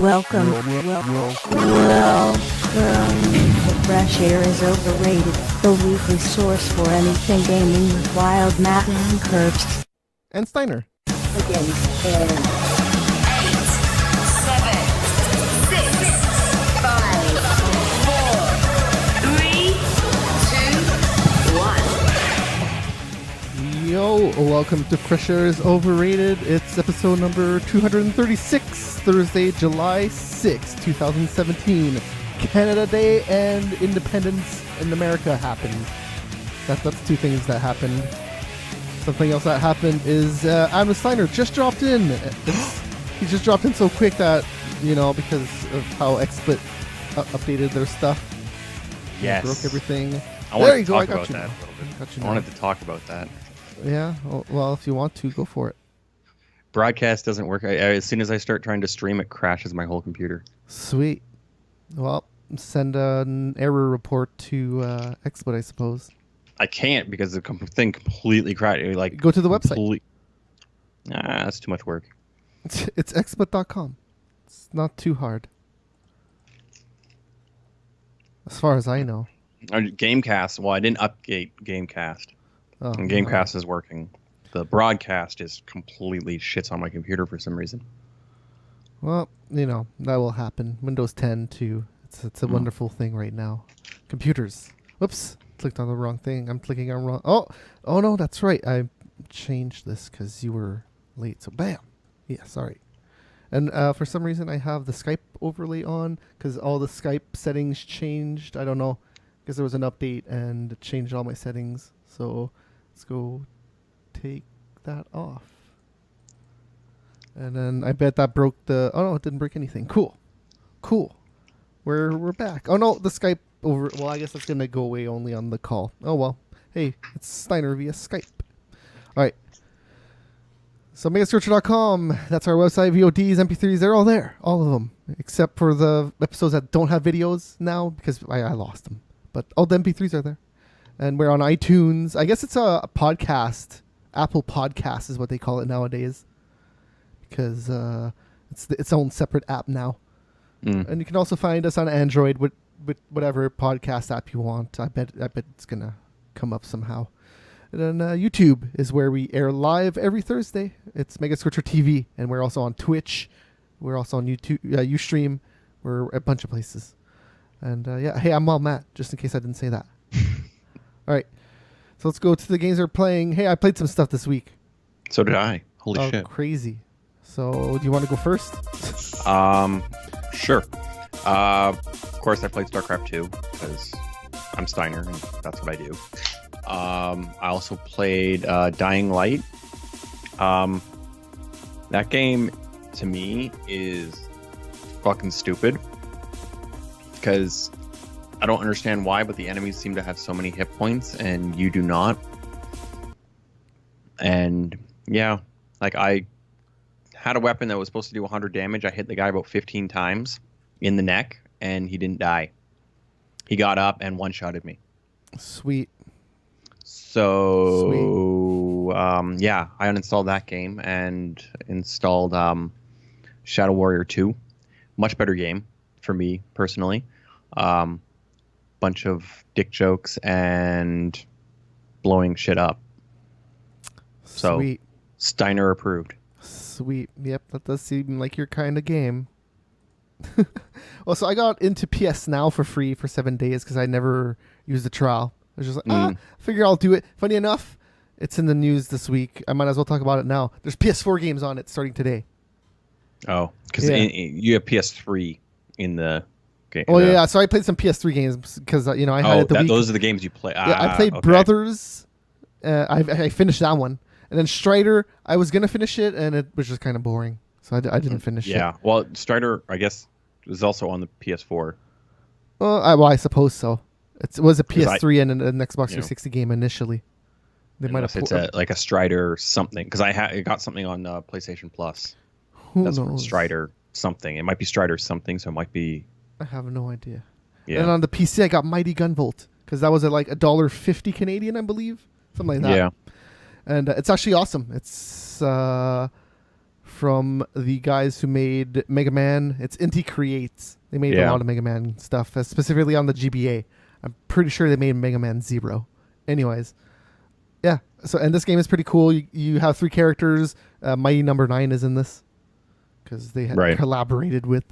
Welcome. The Fresh Air is Overrated, the weekly source for anything gaming with Wild Matt and Curbs. And Steiner. Against Air. 8, 7, 6, 5, 4, 3, 2, 1. Yo, welcome to Fresh Air is Overrated. It's episode number 236, Thursday, July 6, 2017. Canada Day and Independence in America happened. That's two things that happened. Something else that happened is Adam Steiner just dropped in. He just dropped in so quick that, because of how XSplit updated their stuff. Yes. Broke everything. I wanted to talk about that a little bit. I wanted to talk about that. Yeah, well, if you want to, go for it. Broadcast doesn't work. As soon as I start trying to stream, it crashes my whole computer. Sweet. Well, send an error report to XSplit, I suppose. I can't because the thing completely crashed. Like, go to the website. That's too much work. It's xsplit.com. It's not too hard. As far as I know. Gamecast. Well, I didn't update Gamecast. Oh, and Gamecast is working. The broadcast is completely shits on my computer for some reason. Well, that will happen. Windows 10 too. It's a wonderful thing right now. Computers. Whoops. Clicked on the wrong thing. I'm clicking on wrong. Oh no, that's right. I changed this because you were late. So bam. Yeah, sorry. And for some reason I have the Skype overlay on because all the Skype settings changed. I don't know because there was an update and it changed all my settings. So let's go take that off. And then I bet that broke the. Oh no, it didn't break anything. Cool. We're back. Oh no, the Skype over. Well, I guess that's gonna go away only on the call. Oh well. Hey, it's Steiner via Skype. All right. So megascripture.com. That's our website. VODs, MP3s, they're all there, all of them, except for the episodes that don't have videos now because I lost them. But all the MP3s are there, and we're on iTunes. I guess it's a podcast. Apple Podcast is what they call it nowadays, because it's its own separate app now. And you can also find us on Android with whatever podcast app you want. I bet it's gonna come up somehow. And then YouTube is where we air live every Thursday. It's Mega Scripture TV, and we're also on Twitch. We're also on YouTube, Ustream. We're a bunch of places. And hey, I'm Wild Matt, just in case I didn't say that. All right, so let's go to the games we're playing. Hey, I played some stuff this week. So did I. Holy shit. Crazy. So, do you want to go first? Sure. Of course, I played StarCraft 2 because I'm Steiner and that's what I do. I also played Dying Light. That game, to me, is fucking stupid because I don't understand why, but the enemies seem to have so many hit points and you do not. And yeah, like I had a weapon that was supposed to do 100 damage. I hit the guy about 15 times in the neck and he didn't die. He got up and one-shotted me. Sweet. So, yeah, I uninstalled that game and installed Shadow Warrior 2. Much better game for me personally. Bunch of dick jokes and blowing shit up. So, Sweet. Steiner approved. Sweet. Yep, that does seem like your kind of game. Well, so I got into PS Now for free for 7 days because I never used the trial. I was just like, figure I'll do it. Funny enough, it's in the news this week. I might as well talk about it now. There's PS4 games on it starting today. Oh, because you have PS3 in the game. Oh, yeah. So I played some PS3 games because, I had it the week. Those are the games you play. Yeah, I played Brothers. I finished that one. And then Strider, I was going to finish it, and it was just kind of boring. So I didn't finish it. Yeah, well, Strider, I guess, was also on the PS4. Well, I suppose so. It was a PS3 and an Xbox 360 game initially. They might have. It's like a Strider something because I got something on PlayStation Plus. Who That's knows? Strider something. It might be Strider something, so it might be. I have no idea. Yeah. And on the PC, I got Mighty Gunvolt because that was at like $1.50 Canadian, I believe, something like that. Yeah. And it's actually awesome. It's from the guys who made Mega Man. It's Inti Creates. They made a lot of Mega Man stuff, specifically on the GBA. I'm pretty sure they made Mega Man 0. Anyways, yeah. So, and this game is pretty cool. You have 3 characters. Mighty Number 9 is in this because they had collaborated with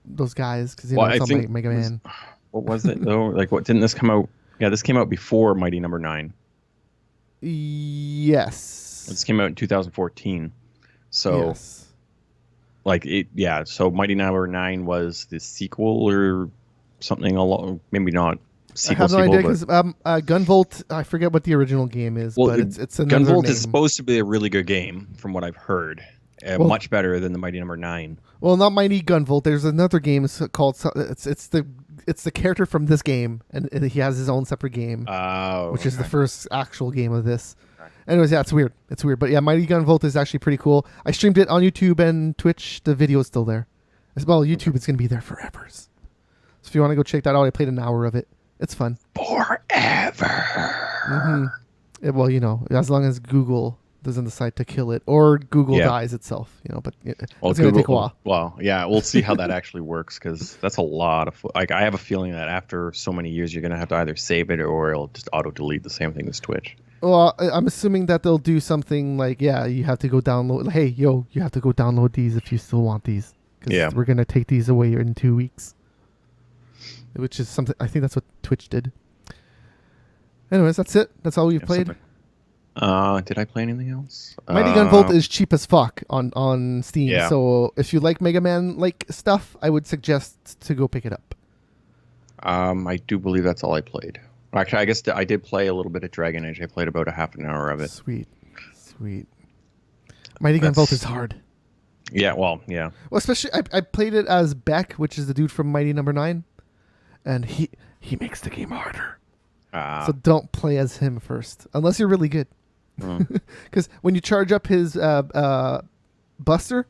those guys. Because it's on Mega Man. What was it though? Like, what didn't this come out? Yeah, this came out before Mighty Number 9. Yes. This came out in 2014. So, So Mighty Number 9 was the sequel or something along. Maybe not. Sequel, I have no idea because Gunvolt. I forget what the original game is, but it's another Gunvolt name. is supposed to be a really good game, from what I've heard. Much better than the Mighty Number 9. Well, not Mighty Gunvolt. There's another game called. It's the character from this game, and he has his own separate game, which is the first actual game of this. Okay. Anyways, yeah, it's weird. But yeah, Mighty Gunvolt is actually pretty cool. I streamed it on YouTube and Twitch. The video is still there. Well, YouTube is going to be there forever. So if you want to go check that out, I played an hour of it. It's fun. Forever. Mm-hmm. Well, as long as Google doesn't decide to kill it, or Google dies itself, but it's going to take a while. Well, yeah, we'll see how that actually works, because that's a lot of... I have a feeling that after so many years, you're going to have to either save it or it'll just auto-delete, the same thing as Twitch. Well, I'm assuming that they'll do something like, you have to go download... Hey, you have to go download these if you still want these. Because we're going to take these away in 2 weeks. Which is something... I think that's what Twitch did. Anyways, that's it. That's all we've played. Did I play anything else? Mighty Gunvolt is cheap as fuck on Steam. Yeah. So if you like Mega Man stuff, I would suggest to go pick it up. I do believe that's all I played. Actually, I guess I did play a little bit of Dragon Age. I played about a half an hour of it. Sweet. Mighty Gunvolt is hard. Yeah, well, yeah. Well, especially I played it as Beck, which is the dude from Mighty Number 9, and he makes the game harder. So don't play as him first, unless you're really good. Because when you charge up his Buster,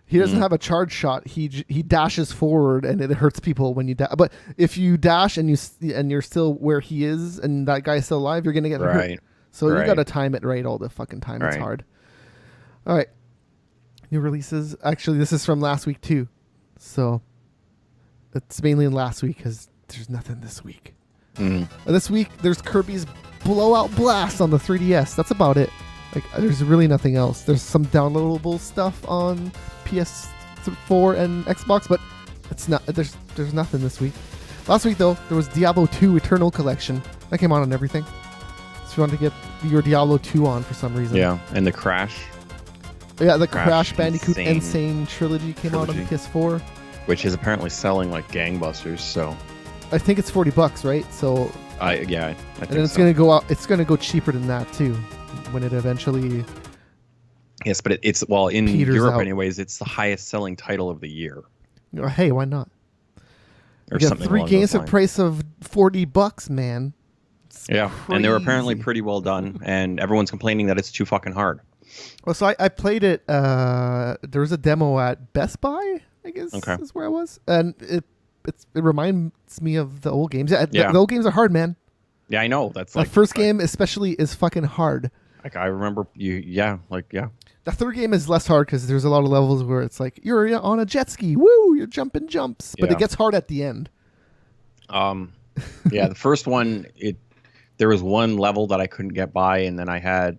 he doesn't have a charge shot. He dashes forward, and it hurts people when you dash. But if you dash and you're still where he is, and that guy's still alive, you're gonna get hurt. So you gotta time it right all the fucking time. It's hard. All right, new releases. Actually, this is from last week too, so it's mainly in last week because there's nothing this week. This week there's Kirby's Blowout Blast on the 3DS. That's about it. There's really nothing else. There's some downloadable stuff on PS4 and Xbox, but it's not. There's nothing this week. Last week though, there was Diablo 2 Eternal Collection that came out on everything. So if you want to get your Diablo 2 on for some reason, and the Crash. Yeah, the Crash Bandicoot Insane Trilogy came out on the PS4, which is apparently selling like gangbusters. So I think it's $40, right? So I think and then it's gonna go out. It's gonna go cheaper than that too, when it eventually. Yes, but it's in Europe out. Anyways. It's the highest selling title of the year. Hey, why not? Or you got 3 games at price of $40, man. It's crazy. And they were apparently pretty well done, and everyone's complaining that it's too fucking hard. Well, so I played it. There was a demo at Best Buy, I guess is where I was, and it reminds me of the old games. The old games are hard, man. Yeah, I know. That's the first game especially is fucking hard. I remember The third game is less hard because there's a lot of levels where it's like you're on a jet ski, woo, you're jumping jumps, but it gets hard at the end. The first one, there was one level that I couldn't get by, and then I had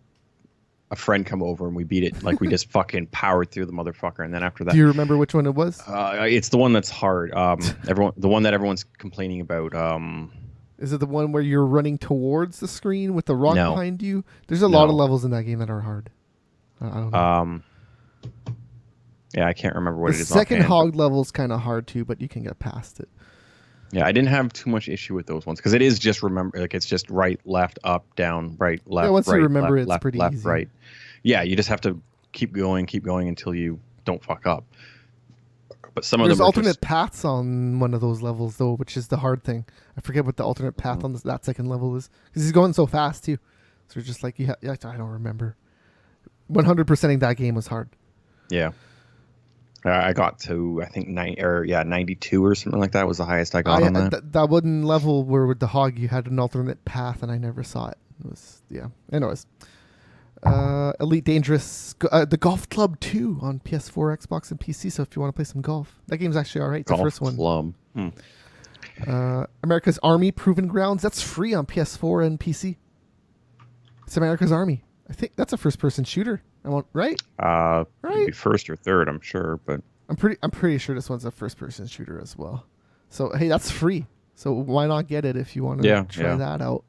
a friend come over and we beat it. Like we just fucking powered through the motherfucker, and then after that, do you remember which one it was? It's the one that's hard. The one that everyone's complaining about. Is it the one where you're running towards the screen with the rock behind you? There's a lot of levels in that game that are hard. I don't know. Yeah, I can't remember what it is. The second hog level is kind of hard too, but you can get past it. Yeah, I didn't have too much issue with those ones because it is just it's just right, left, up, down, right, left. Yeah, once right, you remember left, it's left, pretty left, easy. Right. Yeah, you just have to keep going until you don't fuck up. But some of them there's alternate paths on one of those levels though, which is the hard thing. I forget what the alternate path on that second level is because he's going so fast too. So you're just like, I don't remember. 100%ing that game was hard. Yeah. I got to, I think, 92 or something like that was the highest I got on that. That one level where with the hog you had an alternate path and I never saw it. It was, anyways. Elite Dangerous, the Golf Club 2 on PS4, Xbox, and PC. So if you want to play some golf, that game's actually all right. The Golf first one. Club. America's Army Proven Grounds. That's free on PS4 and PC. It's America's Army. I think that's a first-person shooter. Right? Right. Maybe Right. first or third, I'm sure, but I'm pretty sure this one's a first-person shooter as well. So hey, that's free. So why not get it if you want to try that out?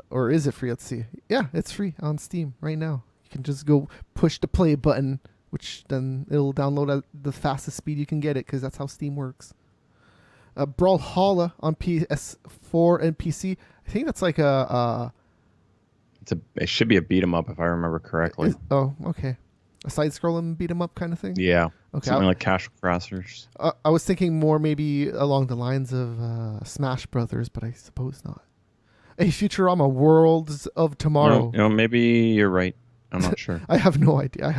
Or is it free? Let's see. Yeah, it's free on Steam right now. You can just go push the play button, which then it'll download at the fastest speed you can get it, because that's how Steam works. Brawlhalla on PS4 and PC. I think that's like it should be a beat 'em up if I remember correctly. Okay. A side-scrolling beat 'em up kind of thing. Yeah. Okay. Something like Cash Crashers. I was thinking more maybe along the lines of Smash Brothers, but I suppose not. A Futurama Worlds of Tomorrow. Maybe you're right. I'm not sure. I have no idea.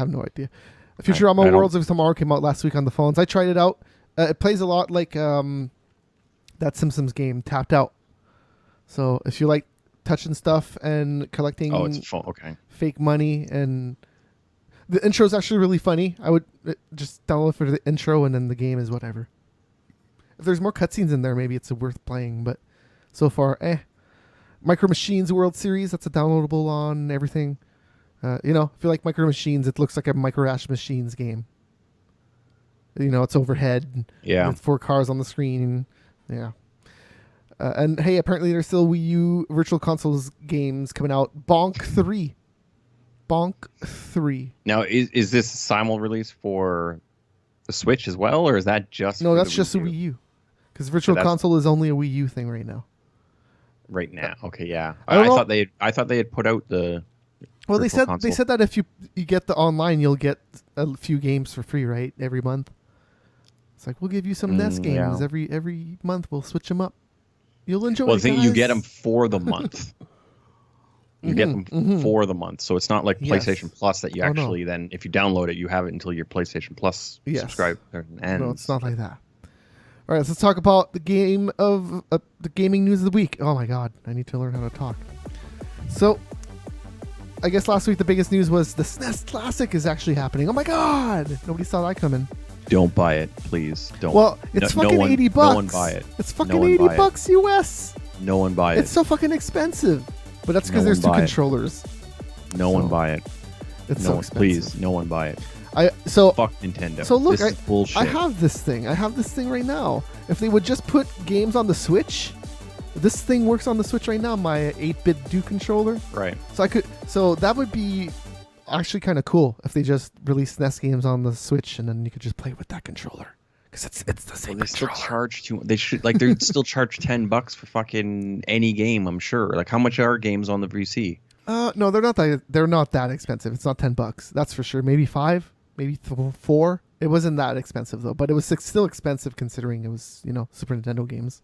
Futurama Worlds of Tomorrow came out last week on the phones. I tried it out. It plays a lot like that Simpsons game, Tapped Out. So if you like touching stuff and collecting it's full. Okay. fake money, and the intro is actually really funny. I would just download for the intro, and then the game is whatever. If there's more cutscenes in there, maybe it's worth playing, but so far, Micro Machines World Series, that's a downloadable on everything. If you like Micro Machines, it looks like a Micro Machines game. It's overhead. Yeah. With 4 cars on the screen. Yeah. And hey, apparently there's still Wii U Virtual Consoles games coming out. Bonk 3. Now, is this a simul release for the Switch as well, or is that just? No, for that's the just Wii a U? Wii U. Because Virtual Console is only a Wii U thing right now. Right now, okay, yeah. I don't know. I thought they had put out the. Well, they Virtual Console. said that if you get the online, you'll get a few games for free, right? Every month. It's like, we'll give you some NES games every month. We'll switch them up. You'll enjoy. Well, the thing, you guys. get them for the month. You get them for the month, so it's not like PlayStation Plus that you actually then, if you download it, you have it until your PlayStation Plus subscribe ends. No, it's not like that. All right, let's talk about the game of the gaming news of the week. Oh my God, I need to learn how to talk. So, I guess last week the biggest news was the SNES Classic is actually happening. Oh my God, nobody saw that coming. Don't buy it, please. Don't. Well, it's fucking $80. No one buy it. It's fucking $80 US. No one buy it. It's so fucking expensive. But that's because there's 2 controllers. No one buy it. It's so expensive. Please, no one buy it. Fuck Nintendo. So look, this is bullshit. I have this thing. right now. If they would just put games on the Switch, this thing works on the Switch right now. My 8-bit Do controller. Right. So that would be actually kind of cool if they just released SNES games on the Switch, and then you could just play with that controller. Because it's the same. They still charge they should they'd still charge $10 for fucking any game. I'm sure. Like, how much are games on the VC? No, they're not that expensive. It's not $10. That's for sure. Maybe 5, maybe 4. It wasn't that expensive though, but it was still expensive considering it was Super Nintendo games.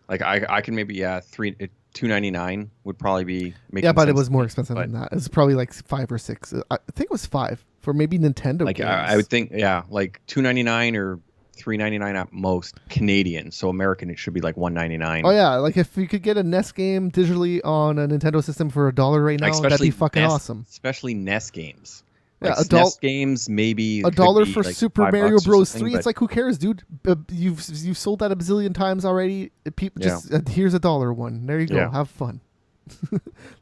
Like I can maybe $2.99 would probably be making but sense it was more expensive than that. It was probably like 5 or 6. I think it was 5 for maybe Nintendo like games. I would think like $2.99 or $3.99 at most Canadian. So American it should be like $1.99. Oh yeah, like if you could get a NES game digitally on a Nintendo system for $1 right now, that'd be fucking awesome. Especially NES games. Yeah, like SNES games maybe $1 for like Super Mario Bros. 3. But It's like, who cares, dude? You've sold that a bazillion times already. People here's $1 one. There you go. Yeah. Have fun.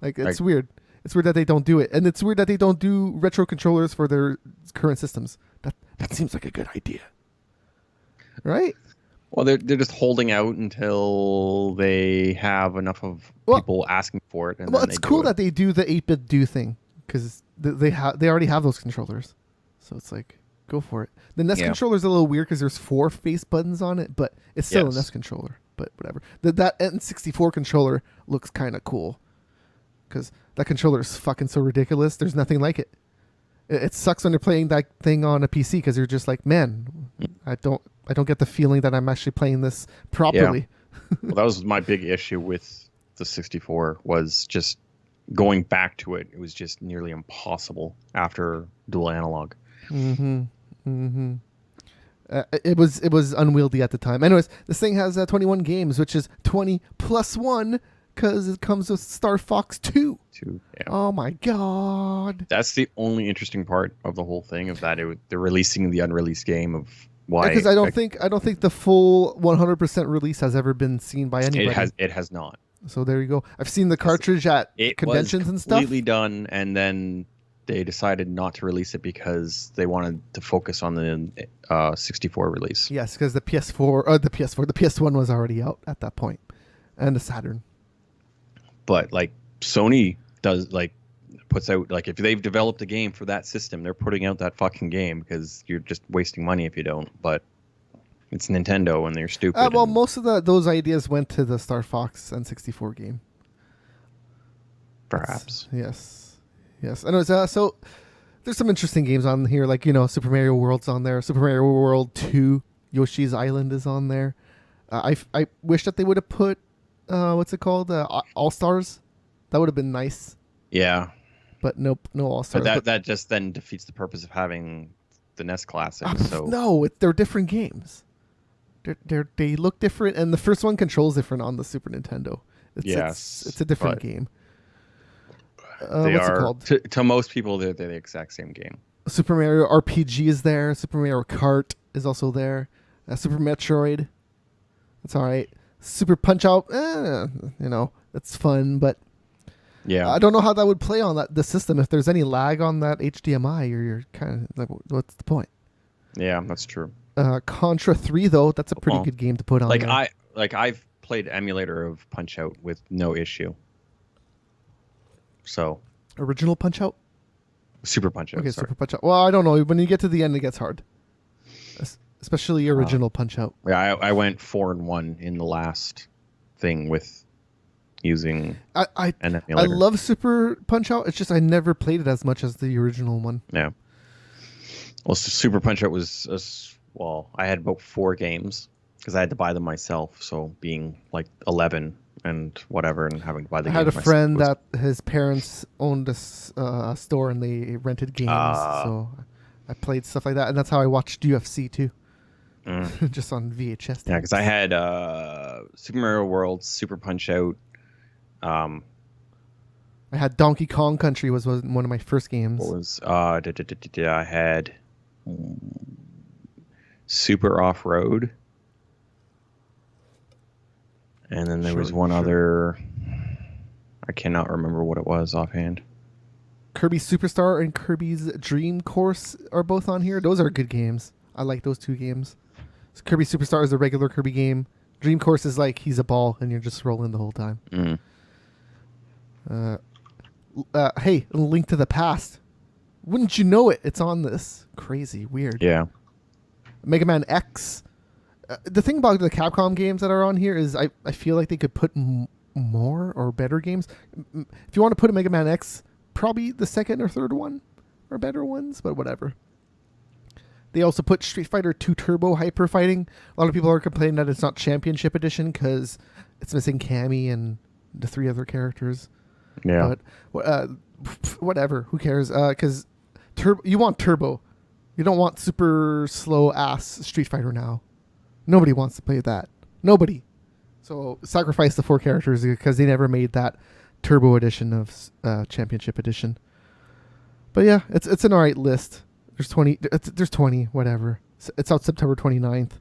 It's weird. It's weird that they don't do it, and it's weird that they don't do retro controllers for their current systems. That seems like a good idea, right? Well, they're just holding out until they have enough of people asking for it. And it's cool that they do the 8-bit Do thing because they already have those controllers, so it's like, go for it. The NES controller's a little weird because there's 4 face buttons on it, but it's still a NES controller. But whatever. That N64 controller looks kind of cool because that controller is fucking so ridiculous. There's nothing like it. It sucks when you're playing that thing on a PC because you're just like, man, I don't get the feeling that I'm actually playing this properly. Yeah. Well, that was my big issue with the 64 was just going back to it. It was just nearly impossible after dual analog. It was unwieldy at the time. Anyways, this thing has 21 games, which is 20 plus 1 because it comes with Star Fox 2. Yeah. Oh my god. That's the only interesting part of the whole thing, of that they're releasing the unreleased game of why. Because I don't think the full 100% release has ever been seen by anybody. It has not. So there you go. I've seen the cartridge at conventions and stuff. It was completely done, and then they decided not to release it because they wanted to focus on the 64 release. Yes, because the PS1 was already out at that point, and the Saturn. But like Sony does, like, puts out, like, if they've developed a game for that system, they're putting out that fucking game, because you're just wasting money if you don't. But it's Nintendo, and they're stupid. Well, most of those ideas went to the Star Fox N64 game. Perhaps. Yes. And so there's some interesting games on here, like, Super Mario World's on there. Super Mario World 2, Yoshi's Island is on there. I wish that they would have put what's it called? All Stars. That would have been nice. Yeah. But nope, no All Stars. But that just then defeats the purpose of having the NES Classic. So no, they're different games. They look different, and the first one controls different on the Super Nintendo. It's a different game. What's it called? To most people, they're the exact same game. Super Mario RPG is there. Super Mario Kart is also there. Super Metroid. That's all right. Super Punch Out. That's fun, but yeah, I don't know how that would play on the system. If there's any lag on that HDMI, you're kind of like, what's the point? Yeah, that's true. Contra 3 though, that's a pretty good game to put on. I've played emulator of Punch Out with no issue. So original Punch Out? Super Punch Out. Okay, sorry. Super Punch Out. Well, I don't know. When you get to the end, it gets hard. Especially original Punch Out. Yeah, I went 4-1 in the last thing with using an emulator. I love Super Punch Out. It's just I never played it as much as the original one. Yeah. Well, Super Punch Out was I had about 4 games because I had to buy them myself. So being like 11 and whatever, and having to buy the games myself. I had a friend that his parents owned a store and they rented games. So I played stuff like that. And that's how I watched UFC too. Just on VHS. Yeah, because I had Super Mario World, Super Punch Out. I had Donkey Kong Country was one of my first games. What was I had Super Off Road, and then there was one other. I cannot remember what it was offhand. Kirby Superstar and Kirby's Dream Course are both on here. Those are good games. I like those 2 games. So Kirby Superstar is a regular Kirby game. Dream Course is like he's a ball and you're just rolling the whole time. Hey, Link to the Past. Wouldn't you know it? It's on this. Crazy, weird. Yeah. Mega Man X. The thing about the Capcom games that are on here is I feel like they could put more or better games. If you want to put a Mega Man X, probably the second or third one are better ones, but whatever. They also put Street Fighter 2 Turbo Hyper Fighting. A lot of people are complaining that it's not Championship Edition because it's missing Cammy and the 3 other characters. Yeah. But whatever. Who cares? Because you want Turbo. You don't want super slow ass Street Fighter now. Nobody wants to play that. Nobody. So sacrifice the 4 characters because they never made that Turbo Edition of Championship Edition. But yeah, it's an alright list. There's 20, whatever. It's out September 29th.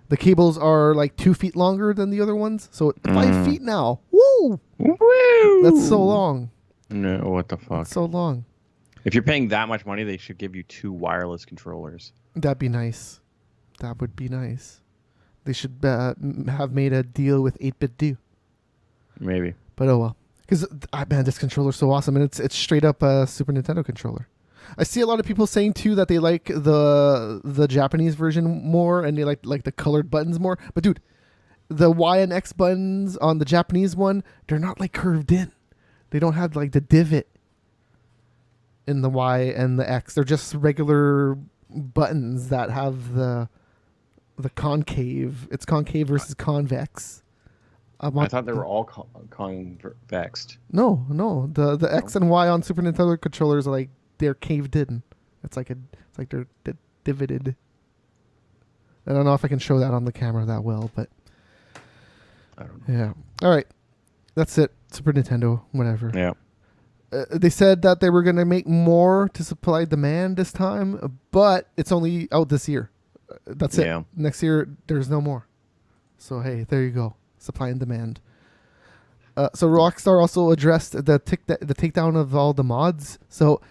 The cables are like 2 feet longer than the other ones, so 5 feet now. Woo! Woo! That's so long. No, what the fuck? That's so long. If you're paying that much money, they should give you 2 wireless controllers. That'd be nice. That would be nice. They should have made a deal with 8-Bit Do. Maybe. But oh well. Because, man, this controller's so awesome, and it's straight up a Super Nintendo controller. I see a lot of people saying too that they like the Japanese version more and they like the colored buttons more. But dude, the Y and X buttons on the Japanese one, they're not like curved in. They don't have like the divot in the Y and the X. They're just regular buttons that have the concave. It's concave versus convex. I thought they were all convexed. No. The X and Y on Super Nintendo controllers are like they're caved in. It's like they're divoted. I don't know if I can show that on the camera that well, but I don't know. yeah. All right. That's it. Super Nintendo, whatever. Yeah. They said that they were going to make more to supply demand this time, but it's only out this year. That's it. Yeah. Next year, there's no more. So, hey, there you go. Supply and demand. So Rockstar also addressed the takedown of all the mods. So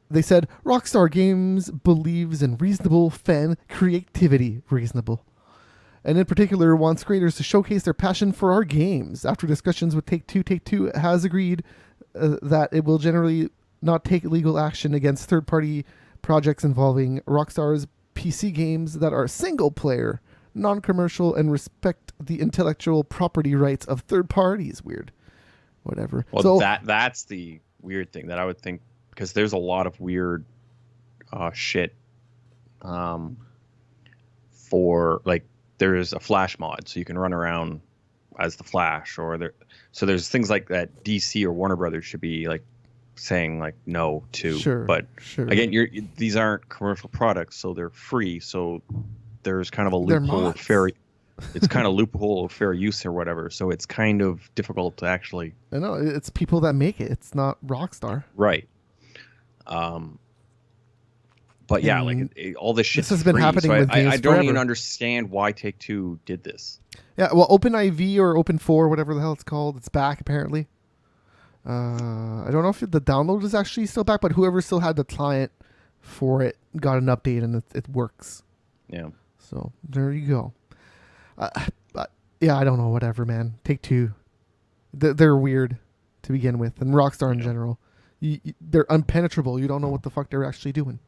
they said, Rockstar Games believes in reasonable fan creativity. Reasonable. And in particular wants creators to showcase their passion for our games. After discussions with Take-Two has agreed that it will generally not take legal action against third-party projects involving Rockstar's PC games that are single-player, non-commercial, and respect the intellectual property rights of third parties. Weird. Whatever. Well, so that's the weird thing that I would think, because there's a lot of weird shit for, like, there's a Flash mod, so you can run around as the Flash, so there's things like that DC or Warner Brothers should be like saying like no to. Sure, but sure. again, these aren't commercial products, so they're free. So there's kind of a They're loophole of mods. fair. It's kind of loophole of fair use or whatever. So it's kind of difficult to actually. I know it's people that make it. It's not Rockstar. Right. But yeah, And like all this shit. this has been happening with games I don't even forever. understand why Take-Two did this. Yeah, well, OpenIV or Open4, whatever the hell it's called, it's back apparently. I don't know if the download is actually still back, but whoever still had the client for it got an update and it works. Yeah. So there you go. But yeah, I don't know. Whatever, man. Take-Two, they're weird to begin with, and Rockstar in general. They're impenetrable. You don't know what the fuck they're actually doing.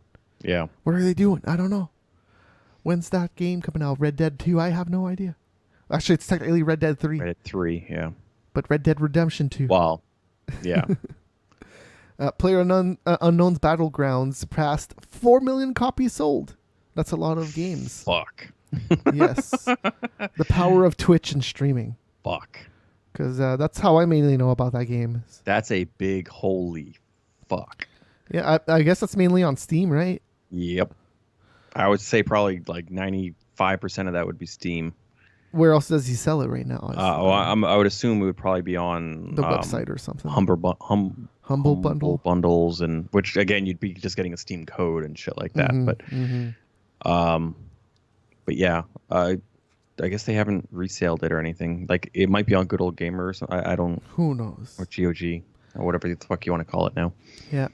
Yeah. What are they doing? I don't know. When's that game coming out? Red Dead 2? I have no idea. Actually, it's technically Red Dead 3. Red Dead 3, yeah. But Red Dead Redemption 2. Well, yeah. PlayerUnknown's Battlegrounds surpassed 4 million copies sold. That's a lot of games. Fuck. Yes. The power of Twitch and streaming. Fuck. Because that's how I mainly know about that game. That's a big holy fuck. Yeah, I guess that's mainly on Steam, right? Yep. I would say probably like 95% of that would be Steam. Where else does he sell it right now? I would assume it would probably be on the website or something. Humble Bundle. bundles, and which again you'd be just getting a Steam code and shit like that. But yeah, I guess they haven't resaled it or anything. Like it might be on Good Old Gamer or something. I don't. Who knows? Or GOG or whatever the fuck you want to call it now. Yeah.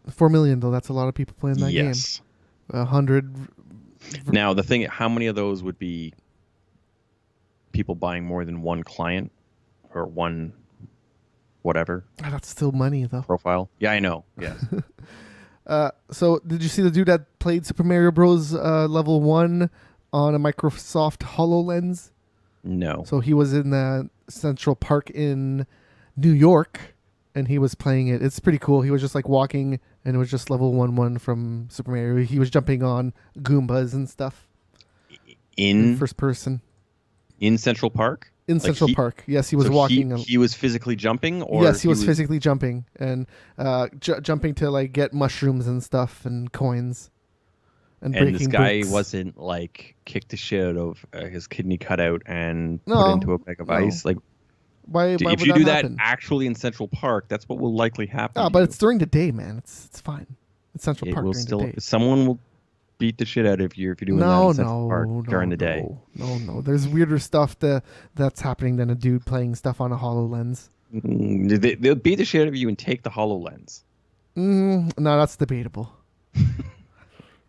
4 million though. That's a lot of people playing that game. 100. Now the thing, how many of those would be people buying more than one client or one whatever That's still money though. profile? Yeah, I know. Yes. So did you see the dude that played Super Mario Bros. Level 1 on a Microsoft HoloLens? No. So he was in the Central Park in New York, and he was playing it. It's pretty cool. He was just like walking, and it was just level 1 from Super Mario. He was jumping on Goombas and stuff. In First person. In Central Park? In Like Central Park. Yes, he was so walking. He was physically jumping, or yes, he was physically jumping and jumping to like get mushrooms and stuff and coins. And this guy bricks. wasn't like kicked the shit out of his kidney cut out and No, put into a bag of ice. Like, Why if would you do that happen? actually in Central Park, that's what will likely happen. Oh, to but you. it's during the day, man. It's fine. It's Central It Park will during still. the day. Someone will beat the shit out of you if you're doing that No, in Central Park during the day. No. There's weirder stuff that's happening than a dude playing stuff on a HoloLens. They'll beat the shit out of you and take the HoloLens. No, that's debatable.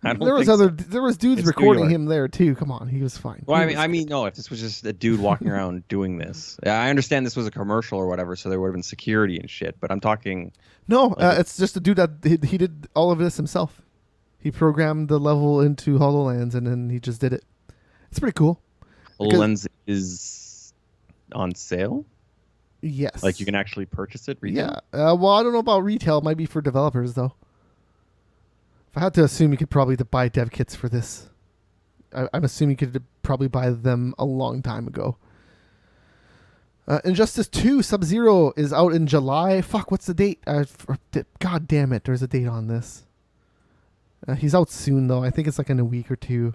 I don't There was think so. there was dudes It's New recording York. him there too. Come on, he was fine. Well, He I was- mean, no. If this was just a dude walking around doing this, I understand this was a commercial or whatever, so there would have been security and shit. But I'm talking. no, it's just a dude that he did all of this himself. He programmed the level into HoloLens and then he just did it. It's pretty cool. HoloLens is on sale. Yes. Like you can actually purchase it. Retail? Yeah. Well, I don't know about retail. It might be for developers though. If I had to assume, you could probably buy dev kits for this. I'm assuming you could probably buy them a long time ago. Injustice 2 Sub-Zero is out in July. Fuck, what's the date? God damn it, there's a date on this. He's out soon, though. I think it's like in a week or two.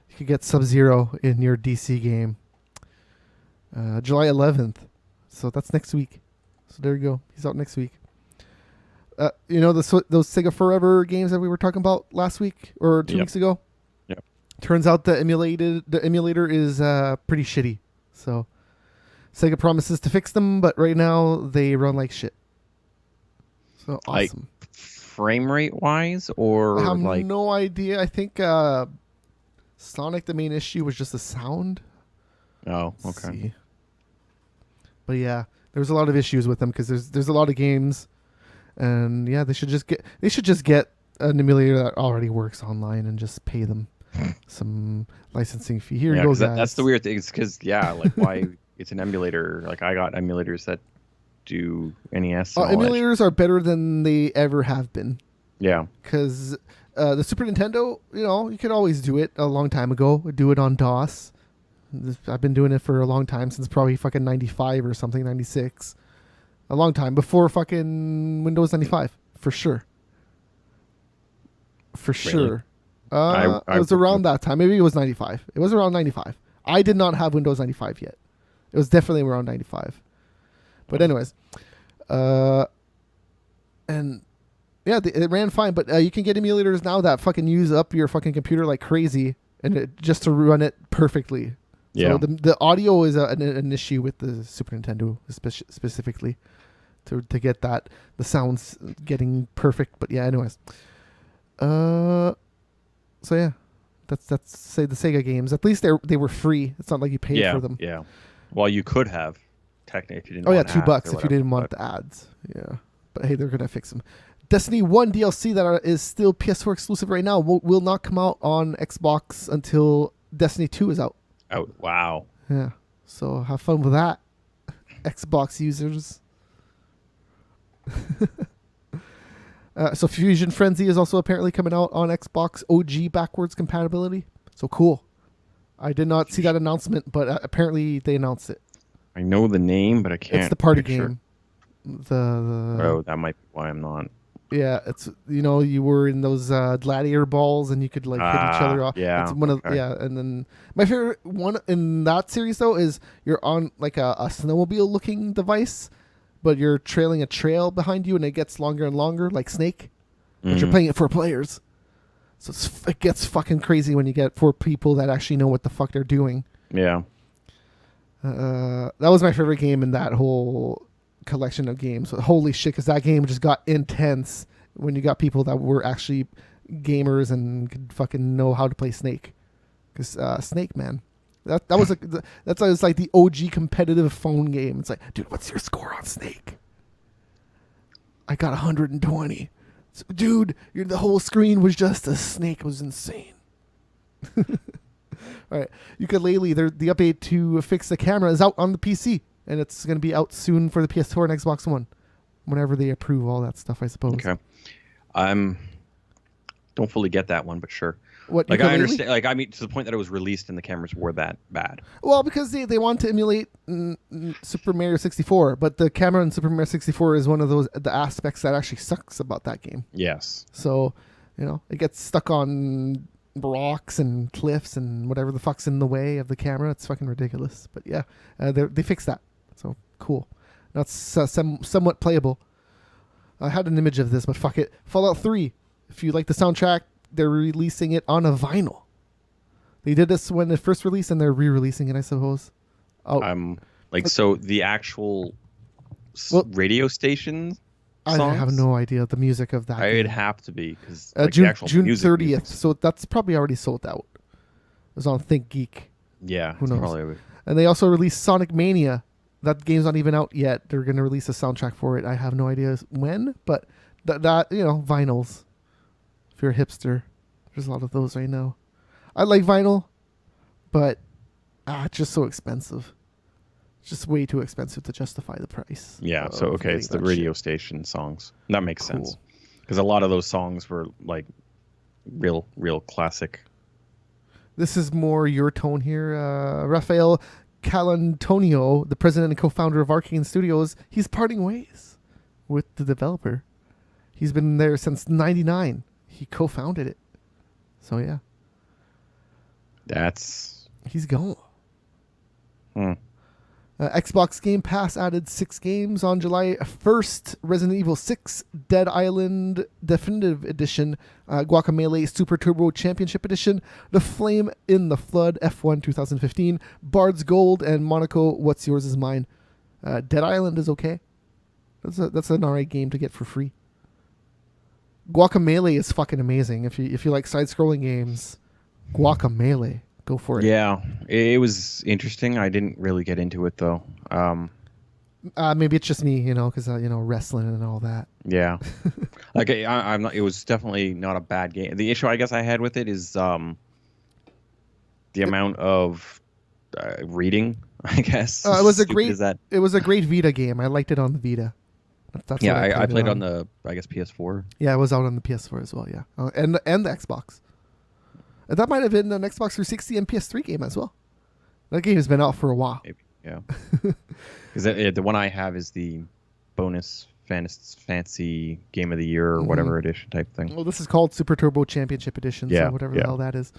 You could get Sub-Zero in your DC game. July 11th. So that's next week. So there you go. He's out next week. Those Sega Forever games that we were talking about last week or 2 weeks ago? Yep. Turns out the emulator is pretty shitty. So Sega promises to fix them, but right now they run like shit. So awesome. Like frame rate wise, or I have like no idea. I think Sonic, the main issue was just the sound. oh, Let's okay. see. But yeah, there's a lot of issues with them because there's a lot of games, and yeah, they should just get an emulator that already works online and just pay them some licensing fee. Here you go, guys. That's the weird thing. It's because like why it's an emulator. Like I got emulators that do NES. And all that emulators are better than they ever have been. Yeah. Because the Super Nintendo, you could always do it a long time ago. Do it on DOS. I've been doing it for a long time, since probably fucking 95 or something, 96. A long time. Before fucking Windows 95. For sure. For sure. It was around that time. Maybe it was 95. It was around 95. I did not have Windows 95 yet. It was definitely around 95. But anyways. And yeah, it ran fine, but you can get emulators now that fucking use up your fucking computer like crazy, and just to run it perfectly. Yeah. So the audio is an issue with the Super Nintendo specifically to get the sounds getting perfect. But yeah, anyways. So yeah, that's say the Sega games. At least they were free. It's not like you paid for them. Yeah. Well, you could have technically if you didn't. Oh yeah, want $2 ads or if you didn't want the ads. Yeah, but hey, they're gonna fix them. Destiny 1 DLC that is still PS4 exclusive right now will not come out on Xbox until Destiny 2 is out. Oh wow. Yeah. So have fun with that, Xbox users. So Fusion Frenzy is also apparently coming out on Xbox OG backwards compatibility. So cool. I did not see that announcement, but apparently they announced it. I know the name, but I can't. It's the party picture. game. Oh, that might be why I'm not. Yeah, it's you were in those gladiator balls and you could like hit each other off. Yeah, it's one of and then my favorite one in that series though is you're on like a snowmobile looking device, but you're trailing a trail behind you and it gets longer and longer like Snake. But you're playing it for players, so it gets fucking crazy when you get 4 people that actually know what the fuck they're doing. Yeah. That was my favorite game in that whole collection of games. Holy shit, because that game just got intense when you got people that were actually gamers and could fucking know how to play Snake. Because Snake, man, that was like the OG competitive phone game. It's like, dude, what's your score on Snake? I got 120. So, dude, the whole screen was just a snake. It was insane. All right, ukulele. The update to fix the camera is out on the PC, and it's going to be out soon for the PS4 and Xbox One, whenever they approve all that stuff, I suppose. Okay. Don't fully get that one, but sure. What, like ukulele? I understand. Like I mean, to the point that it was released and the cameras were that bad. Well, because they want to emulate Super Mario 64, but the camera in Super Mario 64 is one of the aspects that actually sucks about that game. Yes. So, it gets stuck on rocks and cliffs and whatever the fuck's in the way of the camera. It's fucking ridiculous. But yeah, they fixed that. So cool. Now it's somewhat playable. I had an image of this, but fuck it. Fallout 3. If you like the soundtrack, they're releasing it on a vinyl. They did this when it first released, and they're re-releasing it, I suppose. Oh, so the actual radio station songs? I have no idea the music of that. It'd have to be because June 30th. So that's probably already sold out. It was on Think Geek. Yeah, who knows? Probably. And they also released Sonic Mania. That game's not even out yet. They're going to release a soundtrack for it. I have no idea when, but that vinyls. If you're a hipster, there's a lot of those right now. I like vinyl, but it's just so expensive. It's just way too expensive to justify the price. Yeah, so okay, it's the radio station songs. That makes sense. Because a lot of those songs were like real classic. This is more your tone here. Rafael Calantonio, the president and co-founder of Arcane Studios, he's parting ways with the developer. He's been there since '99. He co-founded it. So yeah. He's gone. Xbox Game Pass added 6 games on July 1st. Resident Evil 6, Dead Island Definitive Edition, Guacamelee Super Turbo Championship Edition, The Flame in the Flood F1 2015, Bard's Gold, and Monaco What's Yours Is Mine. Dead Island is okay. That's an alright game to get for free. Guacamelee is fucking amazing. If you like side-scrolling games, Guacamelee. Go for it. Yeah, it was interesting. I didn't really get into it though. Maybe it's just me, because wrestling and all that. Yeah, like I'm not. It was definitely not a bad game. The issue I guess I had with it is the amount of reading. I guess it was a Stupid great. as that. It was a great Vita game. I liked it on the Vita. That's Yeah, what I played on the PS4. Yeah, it was out on the PS4 as well. Yeah, and the Xbox. And that might have been an Xbox 360 and PS3 game as well. That game has been out for a while. Maybe, yeah. Because the one I have is the bonus fancy game of the year or whatever edition type thing. Well, this is called Super Turbo Championship Edition, so whatever the hell that is.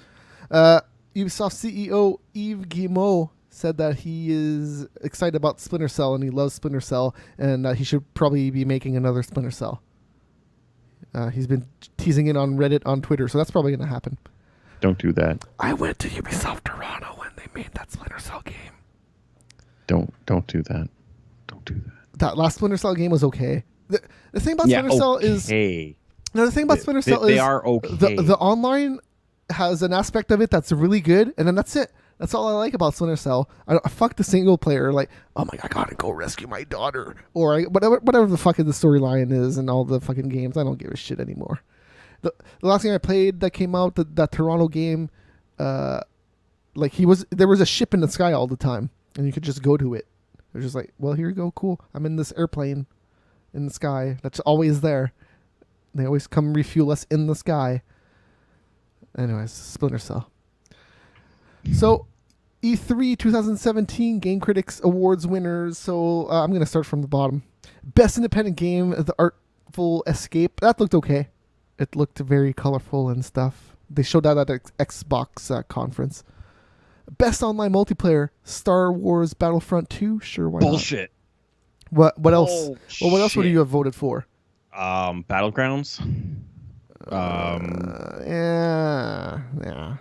Ubisoft CEO Yves Guillemot said that he is excited about Splinter Cell and he loves Splinter Cell and he should probably be making another Splinter Cell. He's been teasing it on Reddit, on Twitter, so that's probably going to happen. Don't do that. I went to Ubisoft Toronto when they made that Splinter Cell game. Don't do that. Don't do that. That last Splinter Cell game was okay. The thing about Splinter Cell is the thing about Splinter Cell is they are okay. The online has an aspect of it that's really good, and then that's it. That's all I like about Splinter Cell. I fuck the single player, like, oh my god, I gotta go rescue my daughter, or whatever the fucking the storyline is, and all the fucking games. I don't give a shit anymore. The last game I played that came out, that Toronto game, there was a ship in the sky all the time, and you could just go to it. It was just like, well, here you go, cool. I'm in this airplane in the sky that's always there. They always come refuel us in the sky. Anyways, Splinter Cell. So, E3 2017 Game Critics Awards winners. So, I'm going to start from the bottom. Best Independent Game, The Artful Escape. That looked okay. It looked very colorful and stuff. They showed that at the Xbox conference. Best Online Multiplayer, Star Wars Battlefront 2. Sure, why Bullshit. not? What else? Well, what else would you have voted for? Battlegrounds.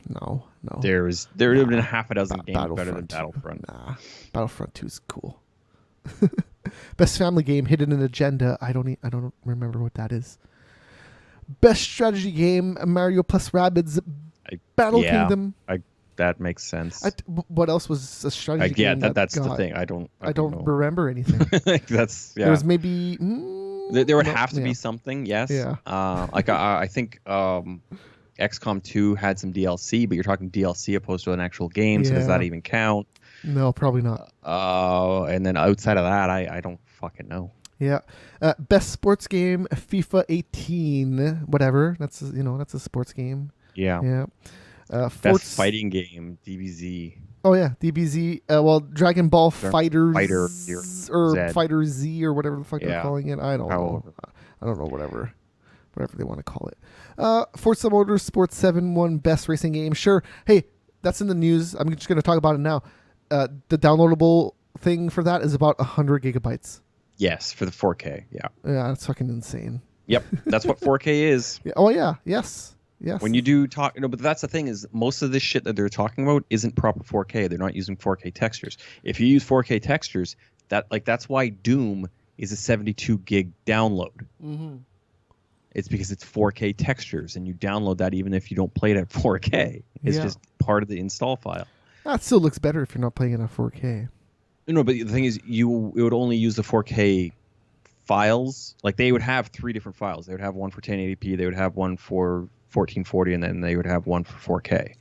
No. There would have been half a dozen games better than Battlefront. Nah, Battlefront 2 is cool. Best Family Game, Hidden Agenda. I don't remember what that is. Best Strategy Game, Mario plus Rabbids Battle Kingdom. That makes sense. What else was a strategy game? That's the thing. I don't remember anything. There was maybe. There would have to be something, yes. Yeah. I think XCOM 2 had some DLC, but you're talking DLC opposed to an actual game, so does that even count? No, probably not. And then outside of that, I don't fucking know. Yeah. Best sports game, FIFA 18, whatever. That's a sports game. Yeah. Yeah. Best fighting game, DBZ. Oh yeah, DBZ. Dragon Ball Fighter Z. Fighter Z or whatever the fuck they're calling it. I don't know. Whatever they want to call it. Forza Motorsport 7 won Best Racing Game. Sure. Hey, that's in the news. I'm just going to talk about it now. The downloadable thing for that is about 100 gigabytes. Yes, for the 4K. Yeah. Yeah, that's fucking insane. Yep, that's what 4K is. Yeah. Oh yeah. Yes. When you do talk, but that's the thing is most of this shit that they're talking about isn't proper 4K. They're not using 4K textures. If you use 4K textures, that's why Doom is a 72 gig download. Mm-hmm. It's because it's 4K textures, and you download that even if you don't play it at 4K. It's just part of the install file. That still looks better if you're not playing it at 4K. No, but the thing is, it would only use the 4K files. Like they would have 3 different files. They would have one for 1080p. They would have one for 1440, and then they would have one for 4K.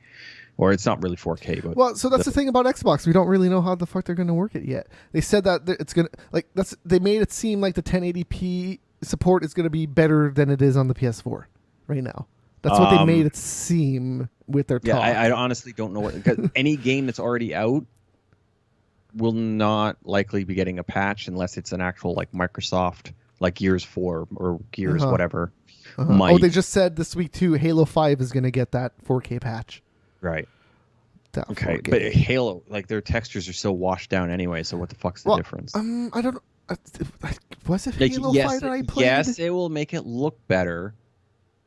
Or it's not really 4K, but well, so that's the thing about Xbox. We don't really know how the fuck they're going to work it yet. They said that it's going to they made it seem like the 1080p support is going to be better than it is on the PS4 right now. That's what they made it seem with their talk. I honestly don't know what, because any game that's already out will not likely be getting a patch unless it's an actual like Microsoft like Gears 4 or Gears whatever. Oh, they just said this week too, Halo 5 is going to get that 4K patch. Right. that. Okay, 4K. but Halo, like their textures are so washed down anyway. So what the fuck's the difference? I don't know. Was it Like, Halo yes, 5 that I played? yes, it will make it look better,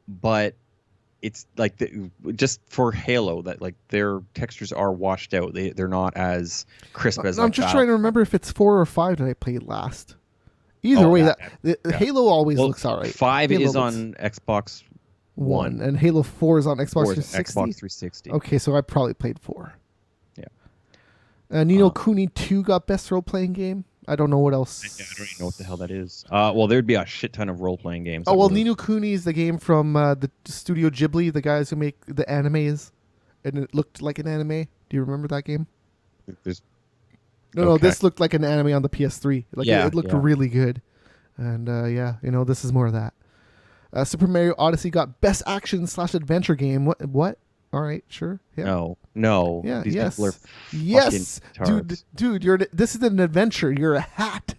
but it's like just for Halo that like their textures are washed out. They're not as crisp as. I'm just trying to remember if it's 4 or 5 that I played last. Either way, the Halo always looks alright. 5 Halo is on Xbox One, and Halo 4 is on Xbox 360. Xbox 360. Okay, so I probably played 4. Yeah. Nino Kuni 2 got best role playing game. I don't know what else. I don't even know what the hell that is. Well, there'd be a shit ton of role playing games. Oh well, Nino Kuni is the game from the Studio Ghibli, the guys who make the animes, and it looked like an anime. Do you remember that game? No, this looked like an anime on the PS3. Like it looked really good, and this is more of that. Super Mario Odyssey got best action / adventure game. What? All right, sure. Yeah. No. Yeah. These people are yes. fucking Dude. This is an adventure. You're a hat.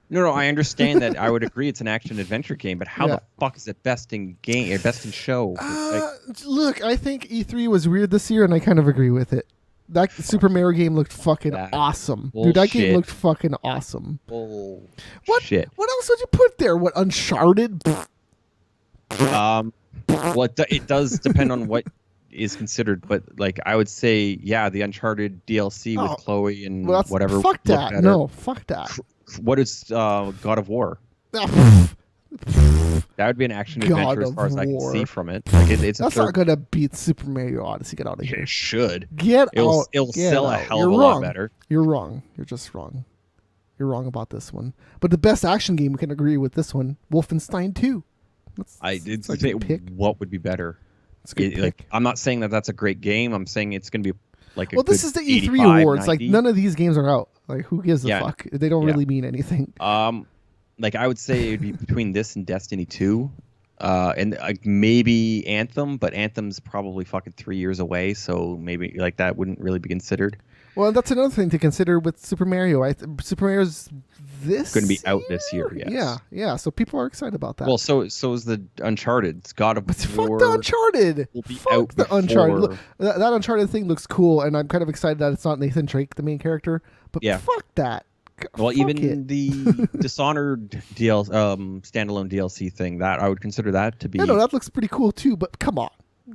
No. I understand that. I would agree it's an action adventure game, but how the fuck is it best in game? Best in show? Look, I think E3 was weird this year, and I kind of agree with it. That Super Mario game looked fucking awesome. Bullshit. Dude, that game looked fucking awesome. Bullshit. What else would you put there? What, Uncharted? Well, it does depend on what is considered, but like I would say, the Uncharted DLC with Chloe and whatever. Fuck that. Better. No, fuck that. What is God of War? That would be an action adventure as far as I can see from it. Like it's that's not gonna beat Super Mario Odyssey. Get out of here. It should. It'll sell a hell of a lot better. You're wrong. You're just wrong. You're wrong about this one. But the best action game, we can agree with this one. Wolfenstein 2. What would be better? Like, I'm not saying that that's a great game. I'm saying it's going to be like a this is the E3 awards. 90. Like none of these games are out. Like who gives a fuck? They don't really mean anything. Like I would say it'd be between this and Destiny 2, and maybe Anthem, but Anthem's probably fucking 3 years away, so maybe like that wouldn't really be considered. Well, that's another thing to consider with Super Mario. Super Mario's going to be out this year. Yes. Yeah. So people are excited about that. Well, so is the Uncharted. God of War. Fuck the Uncharted. Will be fuck out the before. Uncharted. Look, that Uncharted thing looks cool, and I'm kind of excited that it's not Nathan Drake, the main character. But fuck that. Well, fuck even the Dishonored standalone DLC thing, that I would consider that to be. No, that looks pretty cool too. But come on.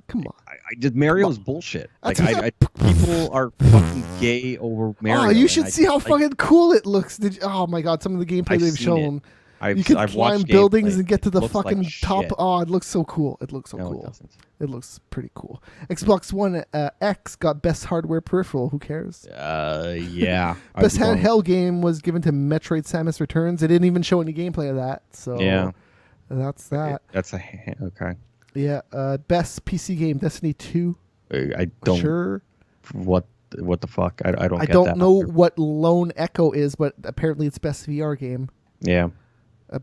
I did Mario's bullshit. Like people are fucking gay over Mario. Oh, you should see how fucking cool it looks. Oh my god, some of the gameplay they've shown. You can climb buildings and get to the fucking top. Shit. Oh, it looks so cool. It looks so cool. It doesn't. It looks pretty cool. Xbox One X got best hardware peripheral. Who cares? Yeah. Best handheld game was given to Metroid: Samus Returns. They didn't even show any gameplay of that. So that's that. That's okay. Yeah. Best PC game, Destiny 2. I don't. Sure. What the fuck? I don't. I don't know what Lone Echo is, but apparently it's best VR game. Yeah.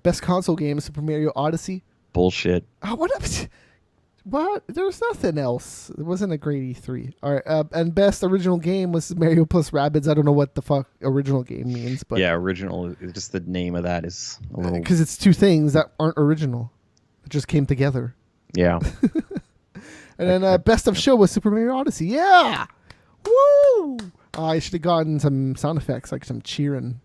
Best console game, Super Mario Odyssey. Bullshit. What? There's nothing else. It wasn't a great E3. All right. And best original game was Mario plus Rabbids. I don't know what the fuck original game means, but original. Just the name of that is a little. Because it's two things that aren't original. It just came together. Yeah. And then best of show was Super Mario Odyssey. Yeah. Woo! I should have gotten some sound effects, like some cheering.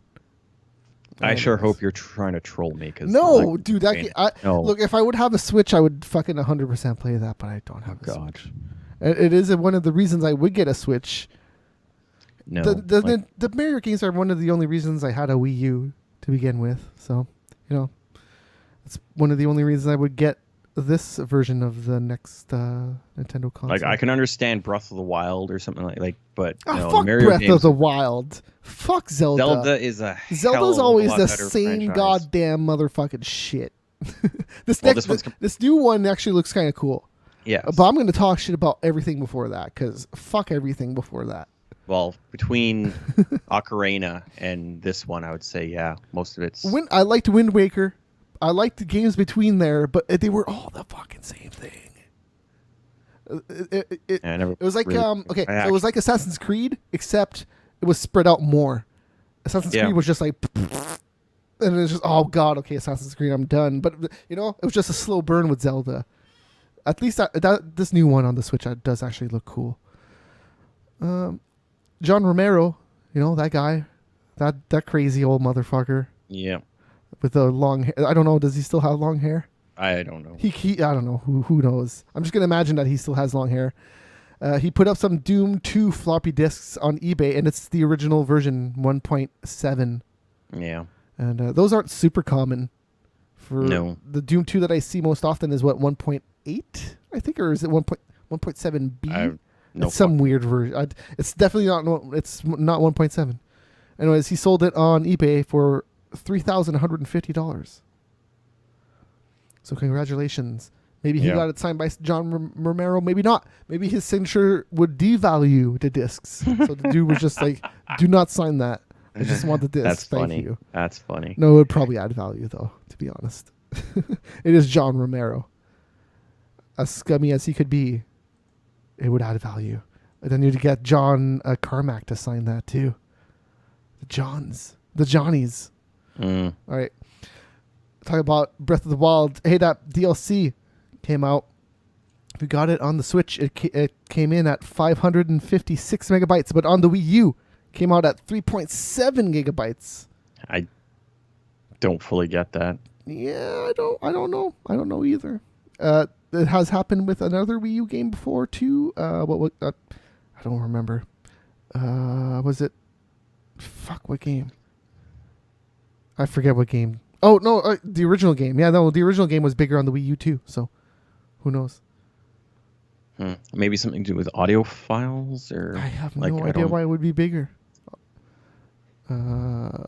I sure hope you're trying to troll me. No, dude. Look, if I would have a Switch, I would fucking 100% play that, but I don't have a Switch. It is one of the reasons I would get a Switch. No. The Mario games are one of the only reasons I had a Wii U to begin with. So, it's one of the only reasons I would get this version of the next Nintendo console. Like I can understand Breath of the Wild or something but fuck Mario Breath games, of the Wild. Fuck Zelda. Zelda's always the franchise. same goddamn motherfucking shit. This new one actually looks kind of cool. Yeah, but I'm going to talk shit about everything before that because fuck everything before that. Well, between Ocarina and this one, I would say most of it's. I liked Wind Waker. I liked the games between there, but they were all the fucking same thing. It was like it was like Assassin's Creed, except it was spread out more. Assassin's Creed was just like, and it was just Assassin's Creed, I'm done. But it was just a slow burn with Zelda. At least this new one on the Switch does actually look cool. John Romero, that guy, that crazy old motherfucker Yeah. with the long hair. I don't know. Does he still have long hair? I don't know. He I don't know. Who knows? I'm just gonna imagine that he still has long hair. He put up some Doom 2 floppy disks on eBay, and it's the original version 1.7. Yeah. And those aren't super common. No. The Doom 2 that I see most often is what 1.8, I think, or is it 1.7B? No. It's some weird version. It's definitely not. It's not 1.7. Anyways, he sold it on eBay for $3,150. So congratulations. Maybe he got it signed by John Romero. Maybe not. Maybe his signature would devalue the discs. So the dude was just like, "Do not sign that. I just want the disc. That's Thank funny. you." That's funny. No, it would probably add value, though, to be honest. It is John Romero. As scummy as he could be, it would add value. And then you'd get John Carmack to sign that, too. The Johnnies. Mm. All right. Talk about Breath of the Wild. Hey, that DLC came out. If you got it on the Switch, it came in at 556 megabytes, but on the Wii U, came out at 3.7 gigabytes. I don't fully get that. Yeah, I don't know. I don't know either. It has happened with another Wii U game before too. I don't remember. Was it? Fuck, what game? I forget what game. Oh no, the original game. Yeah, no, the original game was bigger on the Wii U too. So, who knows? Maybe something to do with audio files, or I have no idea why it would be bigger. Well,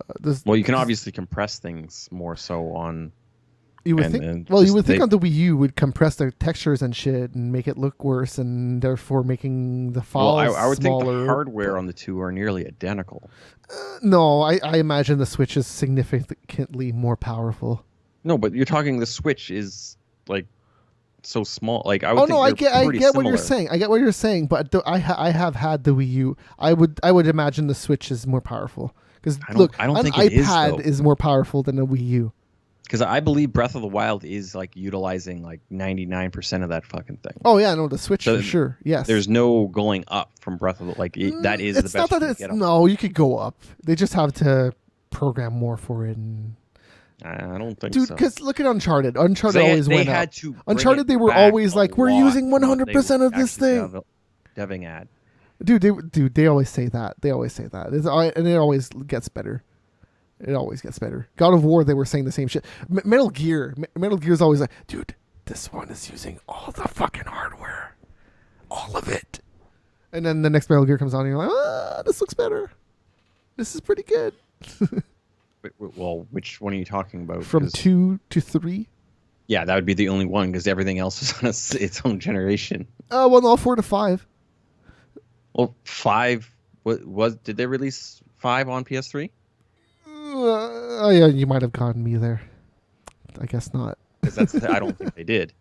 you can obviously compress things more so on. You would think. Well, you would think on the Wii U would compress the textures and shit and make it look worse, and therefore making the files Well, I would smaller. think the hardware on the two are nearly identical. No, I imagine the Switch is significantly more powerful. No, but you're talking the Switch is like so small. Like I would. I get what you're similar. saying. I get what you're saying, but I have had the Wii U. I would imagine the Switch is more powerful because look, I don't an think it iPad is more powerful than a Wii U. Because I believe Breath of the Wild is like utilizing like 99% of that fucking thing. Oh yeah, no, the Switch So for sure. Yes, There's no going up from Breath of the that is it's the best. not that you it's can get no. You could go up. They just have to program more for it. And I don't think dude, so. because look at Uncharted. Uncharted always went had up. to bring Uncharted, it they were back always a like, we're lot using from what they 100% were of this actually thing. Deving at. Dude, they always say that. They always say that. And it always gets better. It always gets better. God of War, they were saying the same shit. Metal Gear's always like, dude, this one is using all the fucking hardware. All of it. And then the next Metal Gear comes on and you're like, this looks better. This is pretty good. Well, which one are you talking about? From 2 to 3? Yeah, that would be the only one because everything else is on its own generation. Well, no, 4 to 5. Well, 5 did they release 5 on PS3? Oh yeah, you might have gotten me there. I guess not. Because I don't think they did.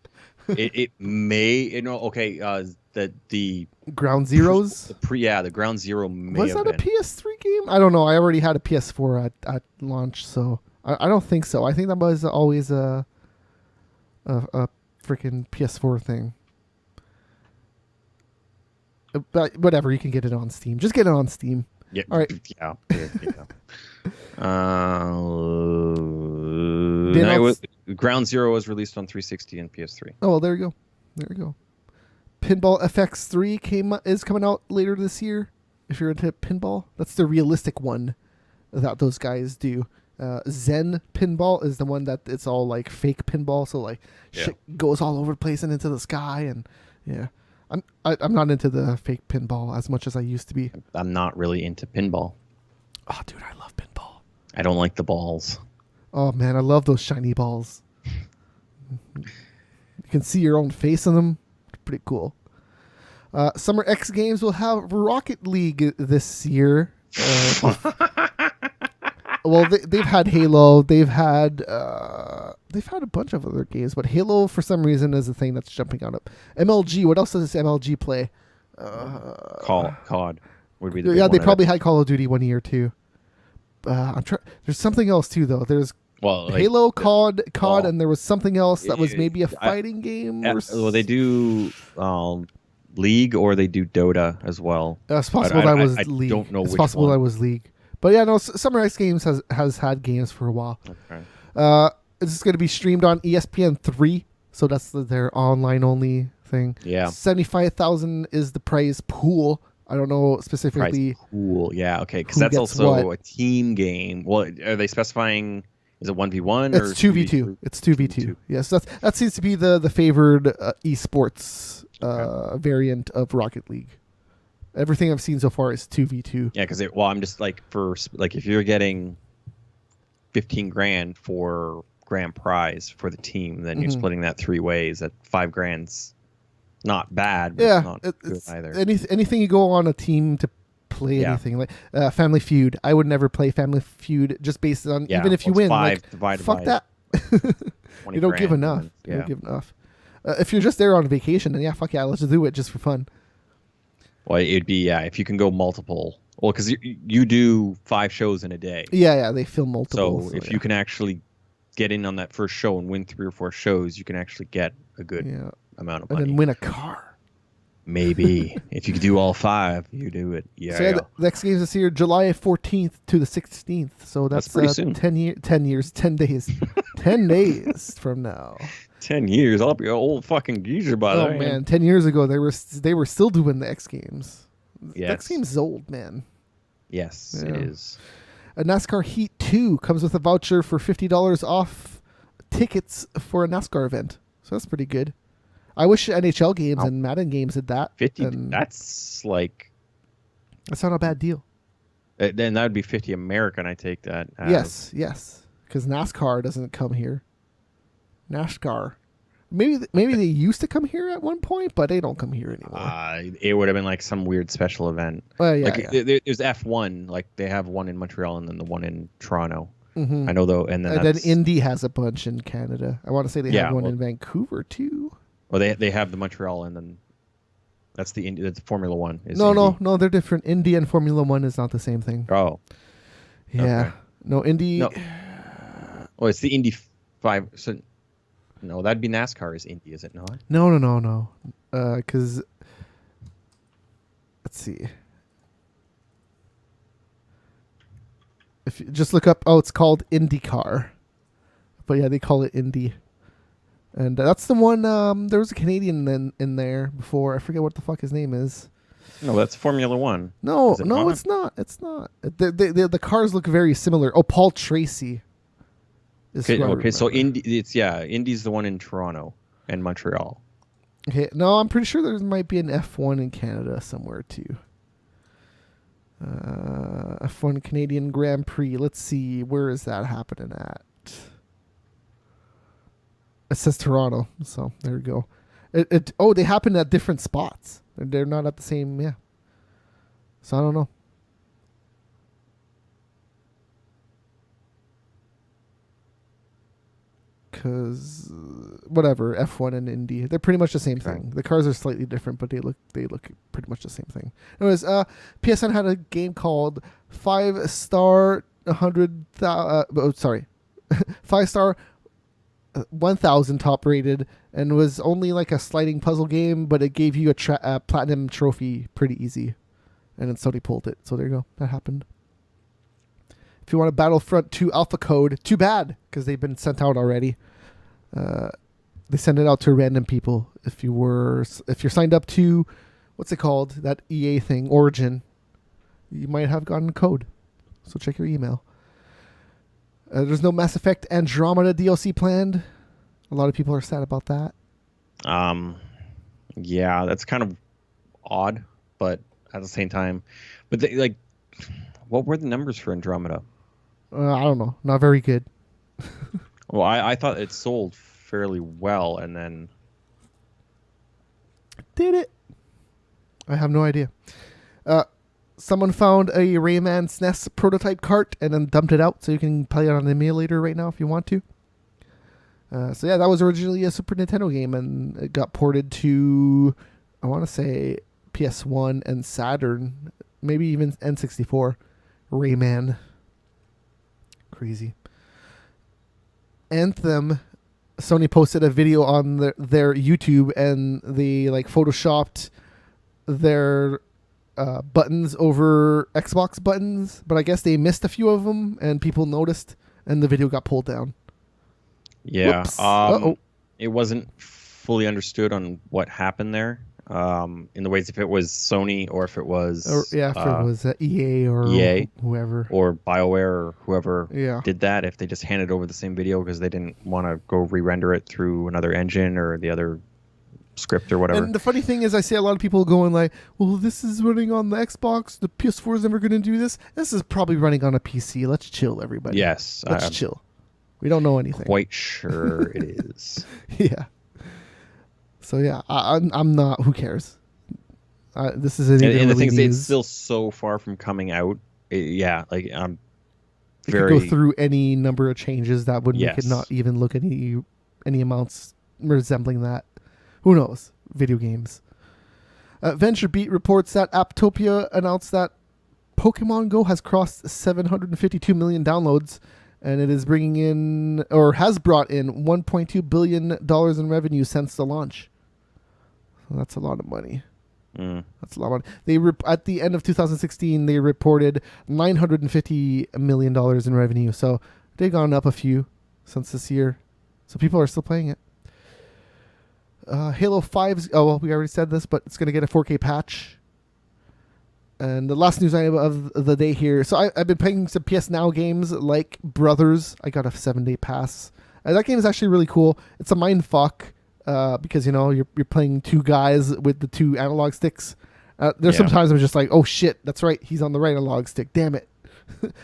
It may okay. The Ground Zeroes. The Ground Zero may Was have that a been. PS3 game? I don't know. I already had a PS4 at launch, so I don't think so. I think that was always a freaking PS4 thing. But whatever, you can get it on Steam. Just get it on Steam. Yeah. All right. Yeah. Ground Zero was released on 360 and PS3. Oh well, there you go. Pinball FX3 is coming out later this year. If you're into pinball, that's the realistic one that those guys do. Zen Pinball is the one that it's all like fake pinball, so like shit goes all over the place and into the sky, and yeah. I'm not into the fake pinball as much as I used to be. I'm not really into pinball. Oh, dude, I love pinball. I don't like the balls. Oh man, I love those shiny balls. You can see your own face in them. Pretty cool. Summer X Games will have Rocket League this year. Well, they've had Halo. They've had a bunch of other games, but Halo for some reason is the thing that's jumping out up. MLG. What else does MLG play? COD would be the big yeah. They one, probably had Call of Duty 1 year too. There's something else too though. There's Halo, COD, and there was something else that was maybe a fighting game. Well, they do League or they do Dota as well. It's possible that was I League. don't know it's which possible one. that was League. But yeah, no, Summer X Games has had games for a while. Okay. This is going to be streamed on ESPN3, so that's their online only thing. Yeah. 75,000 is the prize pool. I don't know Prize specifically. pool. Yeah. Okay. Because who that's gets also what. a team game. Well, are they specifying? Is it 1v1 or It's 2v2. It's 2v2. Yes, that seems to be the favored esports variant of Rocket League. Everything I've seen so far is 2v2. Yeah, because I'm just like if you're getting 15 grand for grand prize for the team, then you're splitting that 3 ways. At 5 grand's not bad, but it's not good either. Anything you go on a team to play anything like Family Feud. I would never play Family Feud just based on even if you win. 5 like, divided fuck by that. 20 You don't give grand, enough. Yeah. You don't give enough. If you're just there on vacation, then yeah, fuck yeah, let's just do it just for fun. Well, it'd be if you can go multiple. Well, because you do 5 shows in a day. Yeah, they film multiple. So if you can actually get in on that first show and win 3 or 4 shows, you can actually get a good amount of money. And then win a car. Maybe. If you could do all 5, you do it. Yeah. So the next games this year, July 14th to the 16th. So that's pretty soon. 10 years, 10 days. 10 days from now. 10 years. I'll be an old fucking geezer by then. Oh man, 10 years ago they were still doing the X Games. Yes. X Games is old, man. Yes, Yeah. it is. A NASCAR Heat 2 comes with a voucher for $50 off tickets for a NASCAR event. So that's pretty good. I wish NHL games and Madden games did that. 50. And That's like. that's not a bad deal. Then that would be 50 American. I take that. As. Yes. Because NASCAR doesn't come here. NASCAR. Maybe they used to come here at one point, but they don't come here anymore. It would have been like some weird special event. Well, yeah, like there's F1. Like they have one in Montreal and then the one in Toronto. Mm-hmm. I know though, and then Indy has a bunch in Canada. I want to say they have one in Vancouver too. Well, they have the Montreal and then that's the Indy. That's Formula One. No, they're different. Indy and Formula One is not the same thing. Oh, yeah, okay. No Indy. No. Oh, it's the Indy 5. So no, that'd be NASCAR. Is Indy? Is it not? No. Because let's see. If you just look up, it's called IndyCar, but yeah, they call it Indy. And that's the one. There was a Canadian in there before. I forget what the fuck his name is. No, that's Formula One. No, Is it no, not? it's not. It's not. The cars look very similar. Oh, Paul Tracy. Okay, so Indy's the one in Toronto and Montreal. Okay, no, I'm pretty sure there might be an F1 in Canada somewhere too. F1 Canadian Grand Prix. Let's see, where is that happening at? It says Toronto, so there we go. They happen at different spots. They're not at the same, yeah. So I don't know. Because whatever, F1 and Indy, they're pretty much the same thing. The cars are slightly different, but they look pretty much the same thing. Anyways, PSN had a game called 5-star 5-star 1,000 top rated, and was only like a sliding puzzle game, but it gave you a platinum trophy pretty easy, and then Sony pulled it. So there you go, that happened. If you want a Battlefront 2 alpha code, too bad, because they've been sent out already. They send it out to random people. If you're signed up to, what's it called, that EA thing, Origin, you might have gotten a code. So check your email. There's no Mass Effect Andromeda DLC planned. A lot of people are sad about that. Yeah, that's kind of odd, but at the same time, but what were the numbers for Andromeda? I don't know. Not very good. Well, I thought it sold fairly well, and then did it? I have no idea. Someone found a Rayman SNES prototype cart and then dumped it out, so you can play it on the emulator right now if you want to. So yeah, that was originally a Super Nintendo game, and it got ported to, I want to say, PS1 and Saturn, maybe even N64. Rayman. Crazy. Anthem, Sony posted a video on their YouTube, and they photoshopped their buttons over Xbox buttons, but I guess they missed a few of them and people noticed, and the video got pulled down. Yeah. Whoops. It wasn't fully understood on what happened there. In the ways if it was Sony or if it was If it was EA or EA whoever or BioWare or whoever Yeah. did that, if they just handed over the same video because they didn't want to go re-render it through another engine or the other script or whatever. And the funny thing is, I see a lot of people going like, well, this is running on the Xbox. The PS4 is never going to do this. This is probably running on a PC. Let's chill, everybody. Yes. Let's chill. We don't know anything. Quite sure it is. Yeah. So, yeah, I'm not. Who cares? This is an And the thing is, news. it's still so far from coming out. Like I'm It very could go through any number of changes that would make it Yes. not even look any amounts resembling that. Who knows? Video games. VentureBeat reports that Apptopia announced that Pokemon Go has crossed 752 million downloads, and it is bringing in, or has brought in, $1.2 billion in revenue since the launch. So that's a lot of money. That's a lot of money. At the end of 2016, they reported $950 million in revenue. So they've gone up a few since this year. So people are still playing it. Halo 5's, we already said this, but it's going to get a 4K patch. And the last news item of the day here. So I've been playing some PS Now games like Brothers. I got a 7-day pass. That game is actually really cool. It's a mind fuck because, you're playing two guys with the two analog sticks. There's sometimes I'm just like, oh shit, that's right. He's on the right analog stick. Damn it.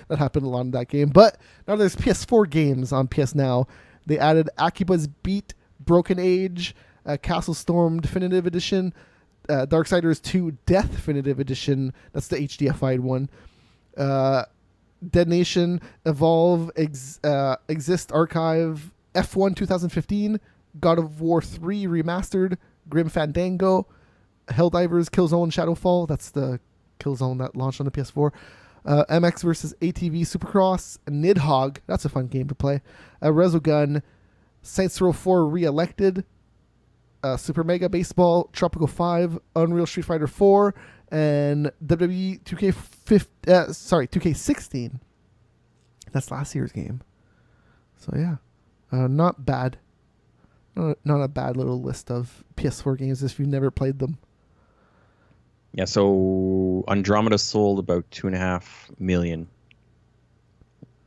That happened a lot in that game. But now there's PS4 games on PS Now. They added Akiba's Beat, Broken Age, Castle Storm Definitive Edition, Darksiders 2 Death Definitive Edition. That's the HDFI'd one. Dead Nation, Evolve, Exist Archive, F1 2015, God of War 3 Remastered, Grim Fandango, Helldivers Killzone Shadowfall. That's the Killzone that launched on the PS4. MX vs. ATV Supercross, Nidhogg. That's a fun game to play. Resogun, Saints Row 4 Re-Elected, Super Mega Baseball, Tropical 5, Unreal Street Fighter 4, and WWE 2K16. That's last year's game. So yeah, not bad. Not a bad little list of PS4 games if you've never played them. Yeah, so Andromeda sold about 2.5 million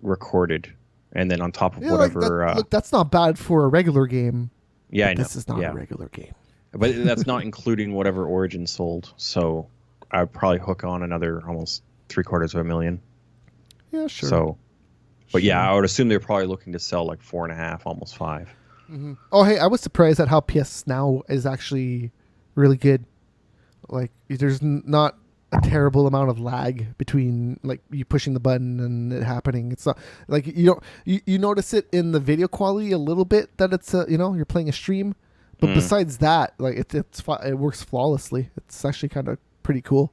recorded, and then on top of whatever. Look, that's not bad for a regular game. Yeah, I know. This is not a regular game. But that's not including whatever Origin sold. So I'd probably hook on another almost 750,000. Yeah, sure. So, but yeah, I would assume they're probably looking to sell like 4.5, almost 5. Mm-hmm. Oh, hey, I was surprised at how PS Now is actually really good. Like, there's not a terrible amount of lag between like you pushing the button and it happening. It's not like you notice it in the video quality a little bit that it's you're playing a stream, but besides that, like it works flawlessly. It's actually kind of pretty cool.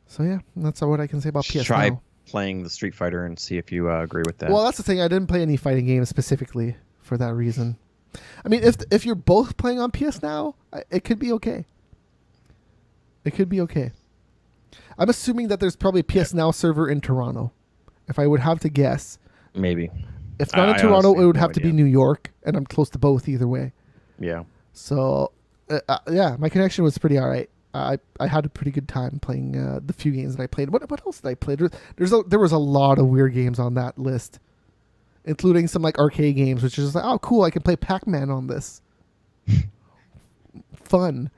So yeah, that's what I can say about PS Try Now. playing the Street Fighter and see if you agree with that. Well, that's the thing. I didn't play any fighting games specifically for that reason. I mean, if you're both playing on PS Now, it could be okay. It could be okay. I'm assuming that there's probably a PS Now server in Toronto. If I would have to guess. Maybe. If not in Toronto, honestly it would have have no to be idea. New York, and I'm close to both either way. Yeah. So, yeah, my connection was pretty all right. I had a pretty good time playing the few games that I played. What else did I play? There was a lot of weird games on that list, including some like arcade games, which is like, oh, cool, I can play Pac-Man on this. Fun.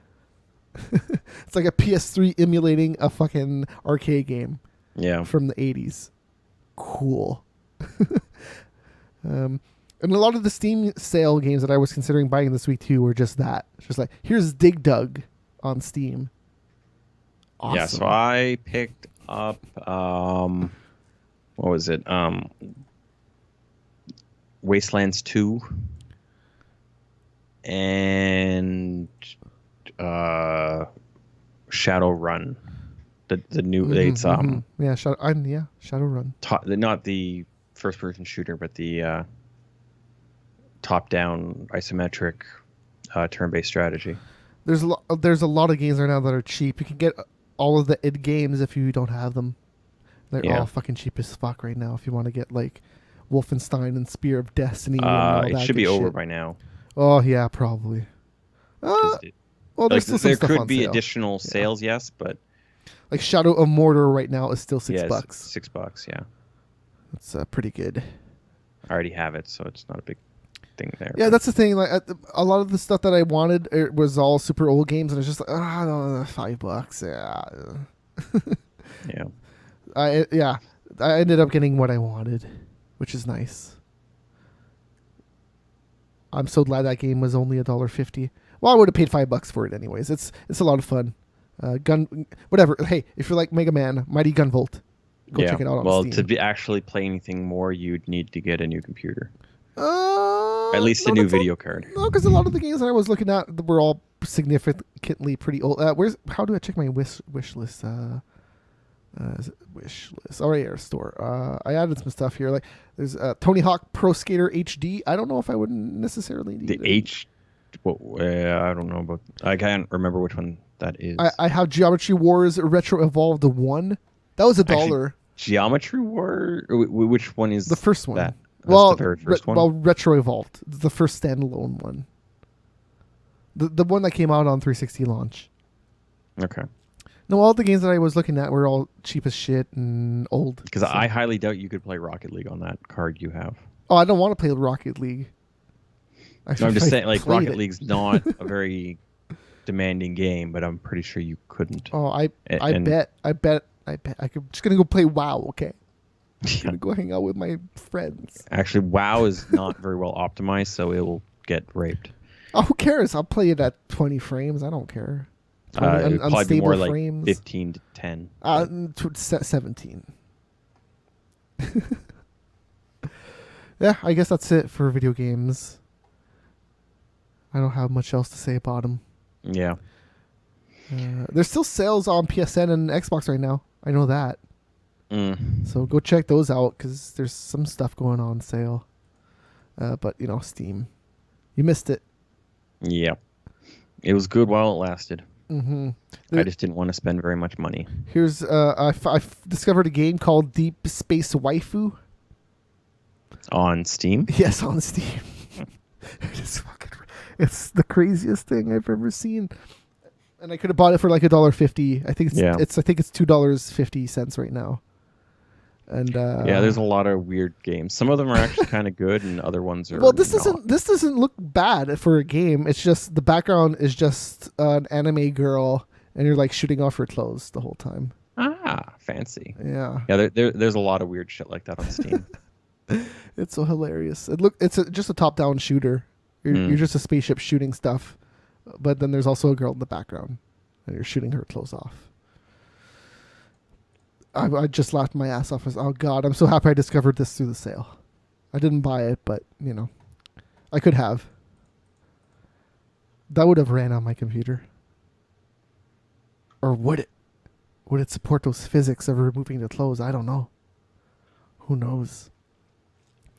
It's like a PS3 emulating a fucking arcade game. Yeah. From the 80s. Cool. And a lot of the Steam sale games that I was considering buying this week too were just that. It's just like, here's Dig Dug on Steam. Awesome. Yeah, so I picked up what was it? Wastelands 2 and Shadowrun. The new Shadowrun. Not the first person shooter, but the top down isometric turn based strategy. there's a lot of games right now that are cheap. You can get all of the id games if you don't have them. They're all fucking cheap as fuck right now. If you want to get like Wolfenstein and Spear of Destiny, and all It that should be good over shit. by now. Oh yeah, probably. 'Cause Well, there's like, still some there stuff could on be sale. additional sales, yes, but Like Shadow of Mordor right now is still $6. $6. Yeah, That's pretty good. I already have it, so it's not a big thing there. Yeah, but- that's the thing. Like a lot of the stuff that I wanted, it was all super old games, and it's just like, no, $5. Yeah. yeah. I ended up getting what I wanted, which is nice. I'm so glad that game was only $1.50. Well, I would have paid $5 for it anyways. It's a lot of fun. Whatever. Hey, if you're like Mega Man, Mighty Gunvolt, go check it out on Steam. To be actually play anything more, you'd need to get a new computer, at At least a new video card. No, because a lot of the games that I was looking at were all significantly pretty old. How do I check my wish list? Is it wish list? Oh, right here, store. I added some stuff here. Like there's Tony Hawk Pro Skater HD. I don't know if I would necessarily need it. I don't know about. I can't remember which one that is. I have Geometry Wars Retro Evolved 1. That was $1. Geometry War. Which one is The first one. That? That's Well, the very first one. Well, Retro Evolved, the first standalone one. The one that came out on 360 launch. Okay. No, all the games that I was looking at were all cheap as shit and old. Because I highly doubt you could play Rocket League on that card you have. Oh, I don't want to play Rocket League. No, I'm just saying, like, played Rocket it. League's not a very demanding game, but I'm pretty sure you couldn't. Oh, I And- bet. I'm just gonna go play WoW. Okay, I'm Yeah. gonna go hang out with my friends. Actually, WoW is not very well optimized, so it will get raped. Oh, who cares? I'll play it at 20 frames. I don't care. 20 It would probably be more like frames. 15 to 10. 17. Yeah, I guess that's it for video games. I don't have much else to say about them. Yeah. There's still sales on PSN and Xbox right now. I know that. So go check those out because there's some stuff going on sale. But, Steam. You missed it. Yeah. It was good while it lasted. Mm-hmm. I just didn't want to spend very much money. Here's I discovered a game called Deep Space Waifu. On Steam? Yes, on Steam. It's the craziest thing I've ever seen. And I could have bought it for like $1.50. I think it's $2.50 right now. And Yeah, there's a lot of weird games. Some of them are actually kind of good, and other ones are. well, this not. doesn't look bad for a game. It's just the background is just an anime girl, and you're like shooting off her clothes the whole time. Fancy. Yeah, Yeah, there's a lot of weird shit like that on Steam. it's so hilarious. It's just a top-down shooter. You're just a spaceship shooting stuff, but then there's also a girl in the background, and you're shooting her clothes off. I just laughed my ass off. Oh God, I'm so happy I discovered this through the sale. I didn't buy it, but I could have. That would have ran on my computer. Or would it? Would it support those physics of removing the clothes? I don't know. Who knows?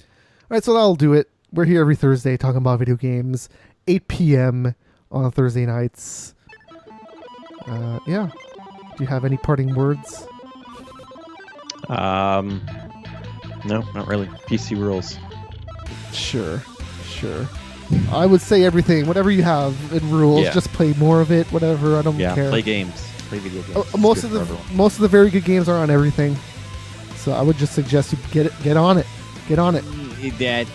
All right, so that'll do it. We're here every Thursday talking about video games, 8 p.m. on Thursday nights. Yeah. Do you have any parting words? No, not really. PC rules. Sure. I would say everything, whatever you have in rules, Yeah. just play more of it, whatever. I don't Yeah, care. play games. Play video games. It's Most good of for the everyone. most of the very good games are on everything. So I would just suggest you get on it. Get on it.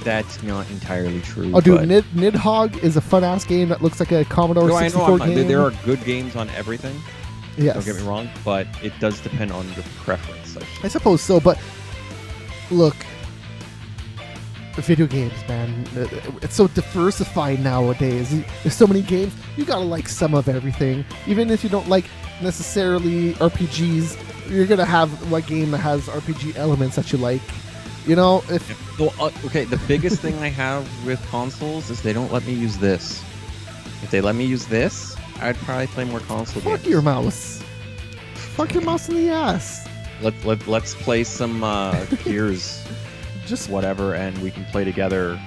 That's not entirely true. Oh, dude, but- Nidhogg is a fun ass game that looks like a Commodore No, I 64 know. game. There are good games on everything. Yes. Don't get me wrong, but it does depend on your preference. I suppose so, but look, video games, man, it's so diversified nowadays. There's so many games. You gotta like some of everything. Even if you don't like necessarily RPGs, you're gonna have a game that has RPG elements that you like. If Well, okay, the biggest thing I have with consoles is they don't let me use this. If they let me use this, I'd probably play more console games. fuck your mouse, fuck your mouse in the ass. Let's play some Gears, Just whatever, and we can play together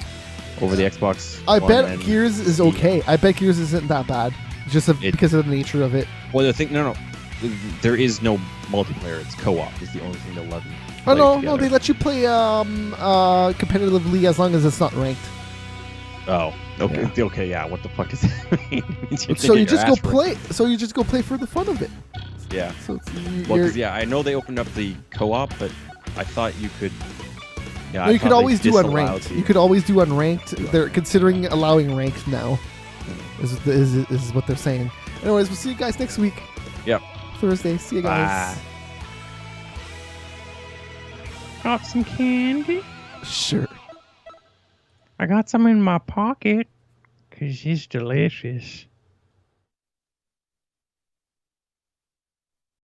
over the Xbox. I One bet and Gears is PC. okay. I bet Gears isn't that bad. Just because of the nature of it. Well, the thing, no, there is no multiplayer. It's co-op. Is the only thing they'll let them. Oh no, together. they let you play competitively as long as it's not ranked. Oh, okay, Yeah. okay, yeah. What the fuck does that mean? It means you So get you your just go ass worked. play. So you just go play for the fun of it. Yeah. So it's, Well, you're, 'cause, yeah, I know they opened up the co-op, but I thought you could. Yeah, no, I you could thought they always do disallowed unranked. the- You could always do unranked. They're considering allowing ranked now. Is what they're saying. Anyways, we'll see you guys next week. Yep. Thursday. See you guys. Bye. Got some candy. Sure. I got some in my pocket, 'cause it's delicious.